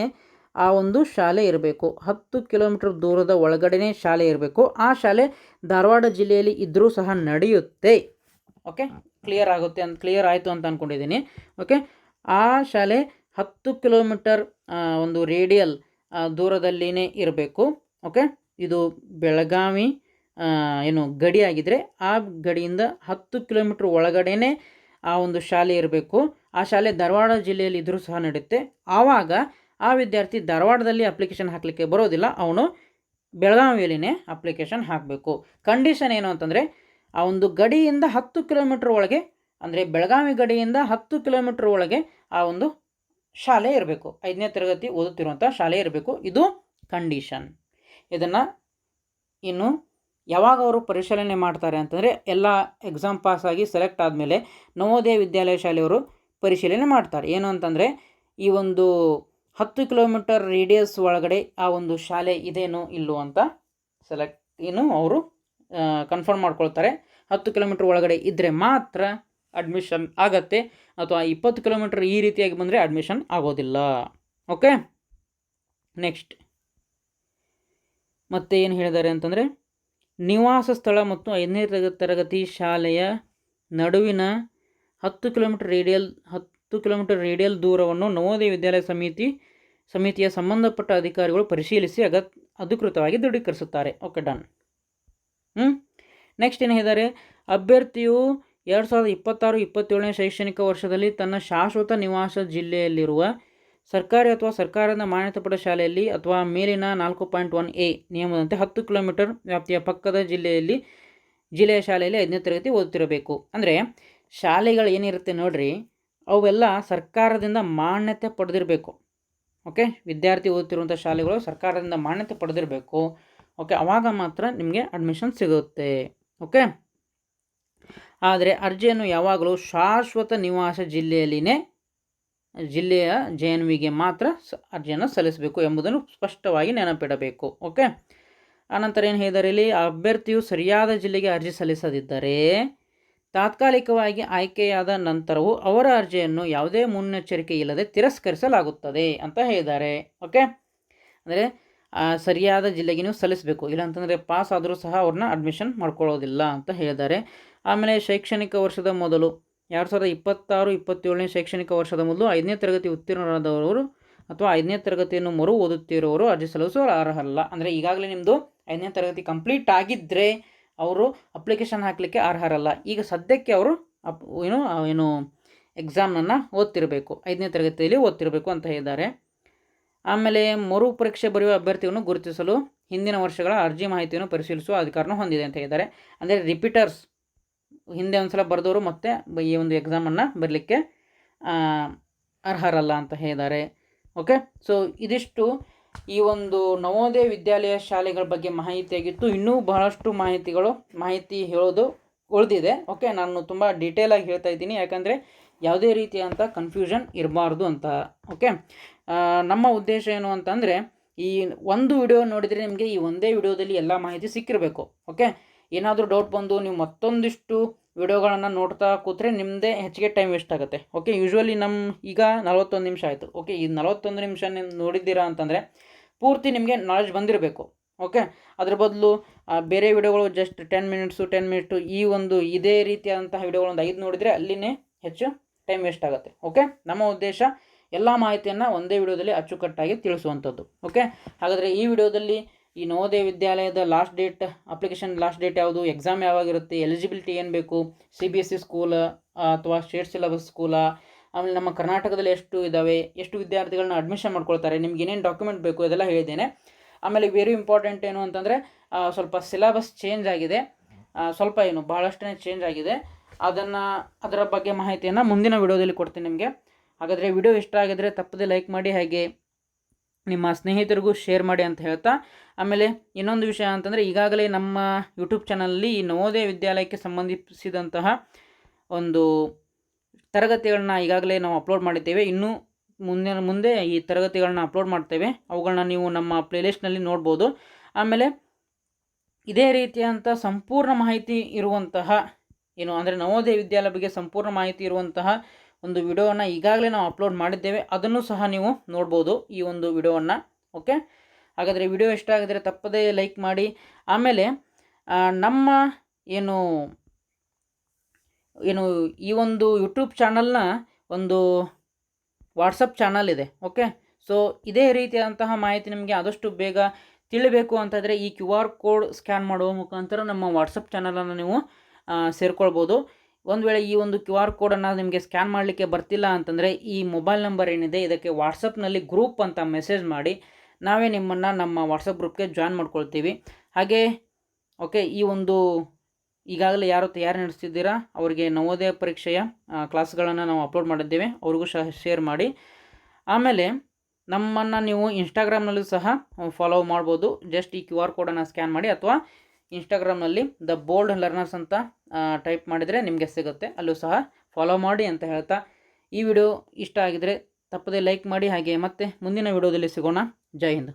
ಆ ಒಂದು ಶಾಲೆ ಇರಬೇಕು. 10 ಕಿಲೋಮೀಟರ್ ದೂರದ ಒಳಗಡೆನೇ ಶಾಲೆ ಇರಬೇಕು. ಆ ಶಾಲೆ ಧಾರವಾಡ ಜಿಲ್ಲೆಯಲ್ಲಿ ಇದ್ದರೂ ಸಹ ನಡೆಯುತ್ತೆ. ಓಕೆ, ಕ್ಲಿಯರ್ ಆಯಿತು ಅಂತ ಅಂದ್ಕೊಂಡಿದ್ದೀನಿ. ಓಕೆ, ಆ ಶಾಲೆ 10 ಕಿಲೋಮೀಟರ್ ಒಂದು ರೇಡಿಯಲ್ ದೂರದಲ್ಲಿನೇ ಇರಬೇಕು. ಓಕೆ, ಇದು ಬೆಳಗಾವಿ ಏನು ಗಡಿ ಆಗಿದ್ದರೆ ಆ ಗಡಿಯಿಂದ 10 ಕಿಲೋಮೀಟ್ರ್ ಒಳಗಡೆನೇ ಆ ಒಂದು ಶಾಲೆ ಇರಬೇಕು. ಆ ಶಾಲೆ ಧಾರವಾಡ ಜಿಲ್ಲೆಯಲ್ಲಿ ಇದ್ದರೂ ಸಹ ನಡೆಯುತ್ತೆ. ಆವಾಗ ಆ ವಿದ್ಯಾರ್ಥಿ ಧಾರವಾಡದಲ್ಲಿ ಅಪ್ಲಿಕೇಶನ್ ಹಾಕಲಿಕ್ಕೆ ಬರೋದಿಲ್ಲ, ಅವನು ಬೆಳಗಾವಿಯಲ್ಲಿನೇ ಅಪ್ಲಿಕೇಶನ್ ಹಾಕಬೇಕು. ಕಂಡೀಷನ್ ಏನು ಅಂತಂದರೆ ಆ ಒಂದು ಗಡಿಯಿಂದ 10 ಕಿಲೋಮೀಟ್ರ್ ಒಳಗೆ, ಅಂದರೆ ಬೆಳಗಾವಿ ಗಡಿಯಿಂದ 10 ಕಿಲೋಮೀಟ್ರ್ ಒಳಗೆ ಆ ಒಂದು ಶಾಲೆ ಇರಬೇಕು. 5ನೇ ತರಗತಿ ಓದುತ್ತಿರುವಂಥ ಶಾಲೆ ಇರಬೇಕು. ಇದು ಕಂಡೀಷನ್. ಇದನ್ನು ಇನ್ನು ಯಾವಾಗ ಅವರು ಪರಿಶೀಲನೆ ಮಾಡ್ತಾರೆ ಅಂತಂದರೆ ಎಲ್ಲ ಎಕ್ಸಾಮ್ ಪಾಸಾಗಿ ಸೆಲೆಕ್ಟ್ ಆದಮೇಲೆ ನವೋದಯ ವಿದ್ಯಾಲಯ ಶಾಲೆಯವರು ಪರಿಶೀಲನೆ ಮಾಡ್ತಾರೆ. ಏನು ಅಂತಂದರೆ ಈ ಒಂದು 10 ಕಿಲೋಮೀಟರ್ ರೇಡಿಯಸ್ ಒಳಗಡೆ ಆ ಒಂದು ಶಾಲೆ ಇದೇನೋ ಇಲ್ಲೋ ಅಂತ ಅವರು ಕನ್ಫರ್ಮ್ ಮಾಡ್ಕೊಳ್ತಾರೆ. 10 ಕಿಲೋಮೀಟ್ರ್ ಒಳಗಡೆ ಇದ್ದರೆ ಮಾತ್ರ ಅಡ್ಮಿಷನ್ ಆಗತ್ತೆ, ಅಥವಾ 20 ಕಿಲೋಮೀಟ್ರ್ ಈ ರೀತಿಯಾಗಿ ಬಂದರೆ ಅಡ್ಮಿಷನ್ ಆಗೋದಿಲ್ಲ. ಓಕೆ, ನೆಕ್ಸ್ಟ್ ಮತ್ತೆ ಏನು ಹೇಳಿದ್ದಾರೆ ಅಂತಂದರೆ ನಿವಾಸ ಸ್ಥಳ ಮತ್ತು 5ನೇ ತರಗತಿ ಶಾಲೆಯ ನಡುವಿನ 10 ಕಿಲೋಮೀಟರ್ ರೇಡಿಯಲ್ ದೂರವನ್ನು ನವೋದಯ ವಿದ್ಯಾಲಯ ಸಮಿತಿಯ ಸಂಬಂಧಪಟ್ಟ ಅಧಿಕಾರಿಗಳು ಪರಿಶೀಲಿಸಿ ಅಧಿಕೃತವಾಗಿ ದೃಢೀಕರಿಸುತ್ತಾರೆ. Okay, done. ನೆಕ್ಸ್ಟ್ ಏನು ಹೇಳಿದ್ದಾರೆ, ಅಭ್ಯರ್ಥಿಯು 2026-27ನೇ ಶೈಕ್ಷಣಿಕ ವರ್ಷದಲ್ಲಿ ತನ್ನ ಶಾಶ್ವತ ನಿವಾಸ ಜಿಲ್ಲೆಯಲ್ಲಿರುವ ಸರ್ಕಾರಿ ಅಥವಾ ಸರ್ಕಾರದ ಮಾನ್ಯತೆ ಪಡೆದ ಶಾಲೆಯಲ್ಲಿ ಅಥವಾ ಮೇಲಿನ 4.1a ನಿಯಮದಂತೆ 10 ಕಿಲೋಮೀಟರ್ ವ್ಯಾಪ್ತಿಯ ಪಕ್ಕದ ಜಿಲ್ಲೆಯ ಶಾಲೆಯಲ್ಲಿ 5ನೇ ತರಗತಿ ಓದುತ್ತಿರಬೇಕು. ಅಂದರೆ ಶಾಲೆಗಳು ಏನಿರುತ್ತೆ ನೋಡ್ರಿ, ಅವೆಲ್ಲ ಸರ್ಕಾರದಿಂದ ಮಾನ್ಯತೆ ಪಡೆದಿರಬೇಕು. ಓಕೆ, ವಿದ್ಯಾರ್ಥಿ ಓದುತ್ತಿರುವಂಥ ಶಾಲೆಗಳು ಸರ್ಕಾರದಿಂದ ಮಾನ್ಯತೆ ಪಡೆದಿರಬೇಕು. ಓಕೆ, ಆವಾಗ ಮಾತ್ರ ನಿಮಗೆ ಅಡ್ಮಿಷನ್ ಸಿಗುತ್ತೆ. ಓಕೆ, ಆದರೆ ಅರ್ಜಿಯನ್ನು ಯಾವಾಗಲೂ ಶಾಶ್ವತ ನಿವಾಸ ಜಿಲ್ಲೆಯ JNVಗೆ ಮಾತ್ರ ಅರ್ಜಿಯನ್ನು ಸಲ್ಲಿಸಬೇಕು ಎಂಬುದನ್ನು ಸ್ಪಷ್ಟವಾಗಿ ನೆನಪಿಡಬೇಕು. ಓಕೆ, ಆನಂತರ ಏನು ಹೇಳಿದ್ದಾರೆ ಇಲ್ಲಿ, ಅಭ್ಯರ್ಥಿಯು ಸರಿಯಾದ ಜಿಲ್ಲೆಗೆ ಅರ್ಜಿ ಸಲ್ಲಿಸದಿದ್ದರೆ ತಾತ್ಕಾಲಿಕವಾಗಿ ಆಯ್ಕೆಯಾದ ನಂತರವೂ ಅವರ ಅರ್ಜಿಯನ್ನು ಯಾವುದೇ ಮುನ್ನೆಚ್ಚರಿಕೆ ಇಲ್ಲದೆ ತಿರಸ್ಕರಿಸಲಾಗುತ್ತದೆ ಅಂತ ಹೇಳಿದ್ದಾರೆ. ಓಕೆ, ಅಂದರೆ ಸರಿಯಾದ ಜಿಲ್ಲೆಗೆ ನೀವು ಸಲ್ಲಿಸಬೇಕು, ಇಲ್ಲಾಂತಂದರೆ ಪಾಸ್ ಆದರೂ ಸಹ ಅವ್ರನ್ನ ಅಡ್ಮಿಷನ್ ಮಾಡ್ಕೊಳ್ಳೋದಿಲ್ಲ ಅಂತ ಹೇಳಿದ್ದಾರೆ. ಆಮೇಲೆ ಶೈಕ್ಷಣಿಕ ವರ್ಷದ ಮೊದಲು 2026-27ನೇ ಶೈಕ್ಷಣಿಕ ವರ್ಷದ ಮೊದಲು 5ನೇ ತರಗತಿ ಉತ್ತೀರ್ಣರಾದವರು ಅಥವಾ 5ನೇ ತರಗತಿಯನ್ನು ಮರು ಓದುತ್ತಿರುವವರು ಅರ್ಜಿ ಸಲ್ಲಿಸಲು ಅರ್ಹರಲ್ಲ. ಅಂದರೆ ಈಗಾಗಲೇ ನಿಮ್ಮದು 5ನೇ ತರಗತಿ ಕಂಪ್ಲೀಟ್ ಆಗಿದ್ದರೆ ಅವರು ಅಪ್ಲಿಕೇಶನ್ ಹಾಕಲಿಕ್ಕೆ ಅರ್ಹರಲ್ಲ. ಈಗ ಸದ್ಯಕ್ಕೆ ಅವರು ಏನು ಎಕ್ಸಾಮ್ನನ್ನು ಓದ್ತಿರಬೇಕು, 5ನೇ ತರಗತಿಯಲ್ಲಿ ಓದ್ತಿರಬೇಕು ಅಂತ ಹೇಳಿದ್ದಾರೆ. ಆಮೇಲೆ ಮರು ಪರೀಕ್ಷೆ ಬರೆಯುವ ಅಭ್ಯರ್ಥಿಯನ್ನು ಗುರುತಿಸಲು ಹಿಂದಿನ ವರ್ಷಗಳ ಅರ್ಜಿ ಮಾಹಿತಿಯನ್ನು ಪರಿಶೀಲಿಸುವ ಅಧಿಕಾರನ ಹೊಂದಿದೆ ಅಂತ ಹೇಳಿದ್ದಾರೆ. ಅಂದರೆ ರಿಪೀಟರ್ಸ್ ಹಿಂದೆ ಒಂದು ಸಲ ಬರೆದವರು ಮತ್ತೆ ಈ ಒಂದು ಎಕ್ಸಾಮನ್ನು ಬರಲಿಕ್ಕೆ ಅರ್ಹರಲ್ಲ ಅಂತ ಹೇಳಿದ್ದಾರೆ. ಓಕೆ, ಸೊ ಇದಿಷ್ಟು ಈ ಒಂದು ನವೋದಯ ವಿದ್ಯಾಲಯ ಶಾಲೆಗಳ ಬಗ್ಗೆ ಮಾಹಿತಿಯಾಗಿತ್ತು. ಇನ್ನೂ ಬಹಳಷ್ಟು ಮಾಹಿತಿ ಹೇಳೋದು ಉಳಿದಿದೆ. ಓಕೆ, ನಾನು ತುಂಬ ಡೀಟೇಲಾಗಿ ಹೇಳ್ತಾ ಇದ್ದೀನಿ, ಯಾಕಂದರೆ ಯಾವುದೇ ರೀತಿಯಂಥ ಕನ್ಫ್ಯೂಷನ್ ಇರಬಾರ್ದು ಅಂತ. ಓಕೆ, ನಮ್ಮ ಉದ್ದೇಶ ಏನು ಅಂತಂದರೆ ಈ ಒಂದು ವಿಡಿಯೋ ನೋಡಿದರೆ ನಿಮಗೆ ಈ ಒಂದೇ ವಿಡಿಯೋದಲ್ಲಿ ಎಲ್ಲ ಮಾಹಿತಿ ಸಿಕ್ಕಿರಬೇಕು. ಓಕೆ, ಏನಾದರೂ ಡೌಟ್ ಬಂದು ನೀವು ಮತ್ತೊಂದಿಷ್ಟು ವಿಡಿಯೋಗಳನ್ನು ನೋಡ್ತಾ ಕೂತ್ರೆ ನಿಮ್ಮದೇ ಹೆಚ್ಚಿಗೆ ಟೈಮ್ ವೇಸ್ಟ್ ಆಗುತ್ತೆ. ಓಕೆ, ಯೂಶ್ವಲಿ ಈಗ 41 ನಿಮಿಷ ಆಯಿತು. ಓಕೆ, ಈ 41 ನಿಮಿಷ ನೀವು ನೋಡಿದ್ದೀರಾ ಅಂತಂದರೆ ಪೂರ್ತಿ ನಿಮಗೆ ನಾಲೆಜ್ ಬಂದಿರಬೇಕು. ಓಕೆ, ಅದ್ರ ಬದಲು ಬೇರೆ ವಿಡಿಯೋಗಳು ಜಸ್ಟ್ 10 ಮಿನಿಟ್ಸು ಇದೇ ರೀತಿಯಾದಂತಹ ವಿಡಿಯೋಗಳು ಒಂದು 5 ನೋಡಿದರೆ ಅಲ್ಲಿನೇ ಹೆಚ್ಚು ಟೈಮ್ ವೇಸ್ಟ್ ಆಗುತ್ತೆ. ಓಕೆ, ನಮ್ಮ ಉದ್ದೇಶ ಎಲ್ಲ ಮಾಹಿತಿಯನ್ನು ಒಂದೇ ವಿಡಿಯೋದಲ್ಲಿ ಅಚ್ಚುಕಟ್ಟಾಗಿ ತಿಳಿಸುವಂಥದ್ದು. ಓಕೆ, ಹಾಗಾದರೆ ಈ ವಿಡಿಯೋದಲ್ಲಿ ಈ ನವೋದಯ ವಿದ್ಯಾಲಯದ ಅಪ್ಲಿಕೇಶನ್ ಲಾಸ್ಟ್ ಡೇಟ್ ಯಾವುದು, ಎಕ್ಸಾಮ್ ಯಾವಾಗಿರುತ್ತೆ, ಎಲಿಜಿಬಿಲಿಟಿ ಏನು ಬೇಕು, CBSE ಸ್ಕೂಲ್ ಅಥವಾ ಸ್ಟೇಟ್ ಸಿಲೆಬಸ್ ಸ್ಕೂಲಾ, ಆಮೇಲೆ ನಮ್ಮ ಕರ್ನಾಟಕದಲ್ಲಿ ಎಷ್ಟು ಇದ್ದಾವೆ, ಎಷ್ಟು ವಿದ್ಯಾರ್ಥಿಗಳನ್ನ ಅಡ್ಮಿಷನ್ ಮಾಡ್ಕೊಳ್ತಾರೆ, ನಿಮ್ಗೆ ಏನೇನು ಡಾಕ್ಯುಮೆಂಟ್ ಬೇಕು ಇದೆಲ್ಲ ಹೇಳಿದ್ದೇನೆ. ಆಮೇಲೆ ವೆರಿ ಇಂಪಾರ್ಟೆಂಟ್ ಏನು ಅಂತಂದರೆ ಸ್ವಲ್ಪ ಸಿಲೆಬಸ್ ಚೇಂಜ್ ಆಗಿದೆ, ಭಾಳಷ್ಟೇ ಚೇಂಜ್ ಆಗಿದೆ. ಅದರ ಬಗ್ಗೆ ಮಾಹಿತಿಯನ್ನು ಮುಂದಿನ ವಿಡಿಯೋದಲ್ಲಿ ಕೊಡ್ತೀನಿ ನಿಮಗೆ. ಹಾಗಾದರೆ ವಿಡಿಯೋ ಇಷ್ಟ ಆಗಿದರೆ ತಪ್ಪದೆ ಲೈಕ್ ಮಾಡಿ, ಹಾಗೆ ನಿಮ್ಮ ಸ್ನೇಹಿತರಿಗೂ ಶೇರ್ ಮಾಡಿ ಅಂತ ಹೇಳ್ತಾ, ಆಮೇಲೆ ಇನ್ನೊಂದು ವಿಷಯ ಅಂತಂದರೆ ಈಗಾಗಲೇ ನಮ್ಮ ಯೂಟ್ಯೂಬ್ ಚಾನಲಲ್ಲಿ ಈ ನವೋದಯ ವಿದ್ಯಾಲಯಕ್ಕೆ ಸಂಬಂಧಿಸಿದಂತಹ ಒಂದು ತರಗತಿಗಳನ್ನ ಈಗಾಗಲೇ ನಾವು ಅಪ್ಲೋಡ್ ಮಾಡಿದ್ದೇವೆ. ಇನ್ನೂ ಮುಂದೆ ಈ ತರಗತಿಗಳನ್ನ ಅಪ್ಲೋಡ್ ಮಾಡ್ತೇವೆ. ಅವುಗಳನ್ನ ನೀವು ನಮ್ಮ ಪ್ಲೇಲಿಸ್ಟ್ನಲ್ಲಿ ನೋಡ್ಬೋದು. ಆಮೇಲೆ ಇದೇ ರೀತಿಯಂಥ ಸಂಪೂರ್ಣ ಮಾಹಿತಿ ಇರುವಂತಹ ಅಂದರೆ ನವೋದಯ ವಿದ್ಯಾಲಯ ಬಗ್ಗೆ ಸಂಪೂರ್ಣ ಮಾಹಿತಿ ಇರುವಂತಹ ಒಂದು ವಿಡಿಯೋವನ್ನು ಈಗಾಗಲೇ ನಾವು ಅಪ್ಲೋಡ್ ಮಾಡಿದ್ದೇವೆ. ಅದನ್ನು ಸಹ ನೀವು ನೋಡ್ಬೋದು ಈ ಒಂದು ವಿಡಿಯೋವನ್ನು. ಓಕೆ, ಹಾಗಾದರೆ ವಿಡಿಯೋ ಇಷ್ಟ ಆಗಿದರೆ ತಪ್ಪದೇ ಲೈಕ್ ಮಾಡಿ. ಆಮೇಲೆ ನಮ್ಮ ಏನು ಈ ಒಂದು ಯೂಟ್ಯೂಬ್ ಚಾನಲ್ನ ಒಂದು ವಾಟ್ಸಪ್ ಚಾನಲ್ ಇದೆ. ಓಕೆ, ಸೊ ಇದೇ ರೀತಿಯಾದಂತಹ ಮಾಹಿತಿ ನಿಮಗೆ ಆದಷ್ಟು ಬೇಗ ತಿಳಿಬೇಕು ಅಂತಂದರೆ ಈ QR ಕೋಡ್ ಸ್ಕ್ಯಾನ್ ಮಾಡುವ ಮುಖಾಂತರ ನಮ್ಮ ವಾಟ್ಸಪ್ ಚಾನಲನ್ನು ನೀವು ಸೇರ್ಕೊಳ್ಬೋದು. ಒಂದು ವೇಳೆ ಈ ಒಂದು QR ಕೋಡನ್ನು ನಿಮಗೆ ಸ್ಕ್ಯಾನ್ ಮಾಡಲಿಕ್ಕೆ ಬರ್ತಿಲ್ಲ ಅಂತಂದರೆ ಈ ಮೊಬೈಲ್ ನಂಬರ್ ಏನಿದೆ ಇದಕ್ಕೆ ವಾಟ್ಸಪ್ನಲ್ಲಿ ಗ್ರೂಪ್ ಅಂತ ಮೆಸೇಜ್ ಮಾಡಿ, ನಾವೇ ನಿಮ್ಮನ್ನು ನಮ್ಮ ವಾಟ್ಸಪ್ ಗ್ರೂಪ್ಗೆ ಜಾಯ್ನ್ ಮಾಡ್ಕೊಳ್ತೀವಿ. ಹಾಗೆ ಓಕೆ, ಈ ಒಂದು ಈಗಾಗಲೇ ಯಾರು ತಯಾರಿ ನಡೆಸ್ತಿದ್ದೀರಾ ಅವರಿಗೆ ನವೋದಯ ಪರೀಕ್ಷೆಯ ಕ್ಲಾಸ್ಗಳನ್ನು ನಾವು ಅಪ್ಲೋಡ್ ಮಾಡಿದ್ದೇವೆ, ಅವ್ರಿಗೂ ಸಹ ಶೇರ್ ಮಾಡಿ. ಆಮೇಲೆ ನಮ್ಮನ್ನು ನೀವು ಇನ್ಸ್ಟಾಗ್ರಾಮ್ನಲ್ಲೂ ಸಹ ಫಾಲೋ ಮಾಡ್ಬೋದು. ಜಸ್ಟ್ ಈ QR ಕೋಡನ್ನು ಸ್ಕ್ಯಾನ್ ಮಾಡಿ, ಅಥವಾ ಇನ್ಸ್ಟಾಗ್ರಾಮ್ನಲ್ಲಿ ದ ಬೋಲ್ಡ್ ಲರ್ನರ್ಸ್ ಅಂತ ಟೈಪ್ ಮಾಡಿದರೆ ನಿಮಗೆ ಸಿಗುತ್ತೆ, ಅಲ್ಲೂ ಸಹ ಫಾಲೋ ಮಾಡಿ ಅಂತ ಹೇಳ್ತಾ, ಈ ವಿಡಿಯೋ ಇಷ್ಟ ಆಗಿದರೆ ತಪ್ಪದೇ ಲೈಕ್ ಮಾಡಿ. ಹಾಗೆ ಮತ್ತೆ ಮುಂದಿನ ವಿಡಿಯೋದಲ್ಲಿ ಸಿಗೋಣ. ಜೈ ಹಿಂದ್.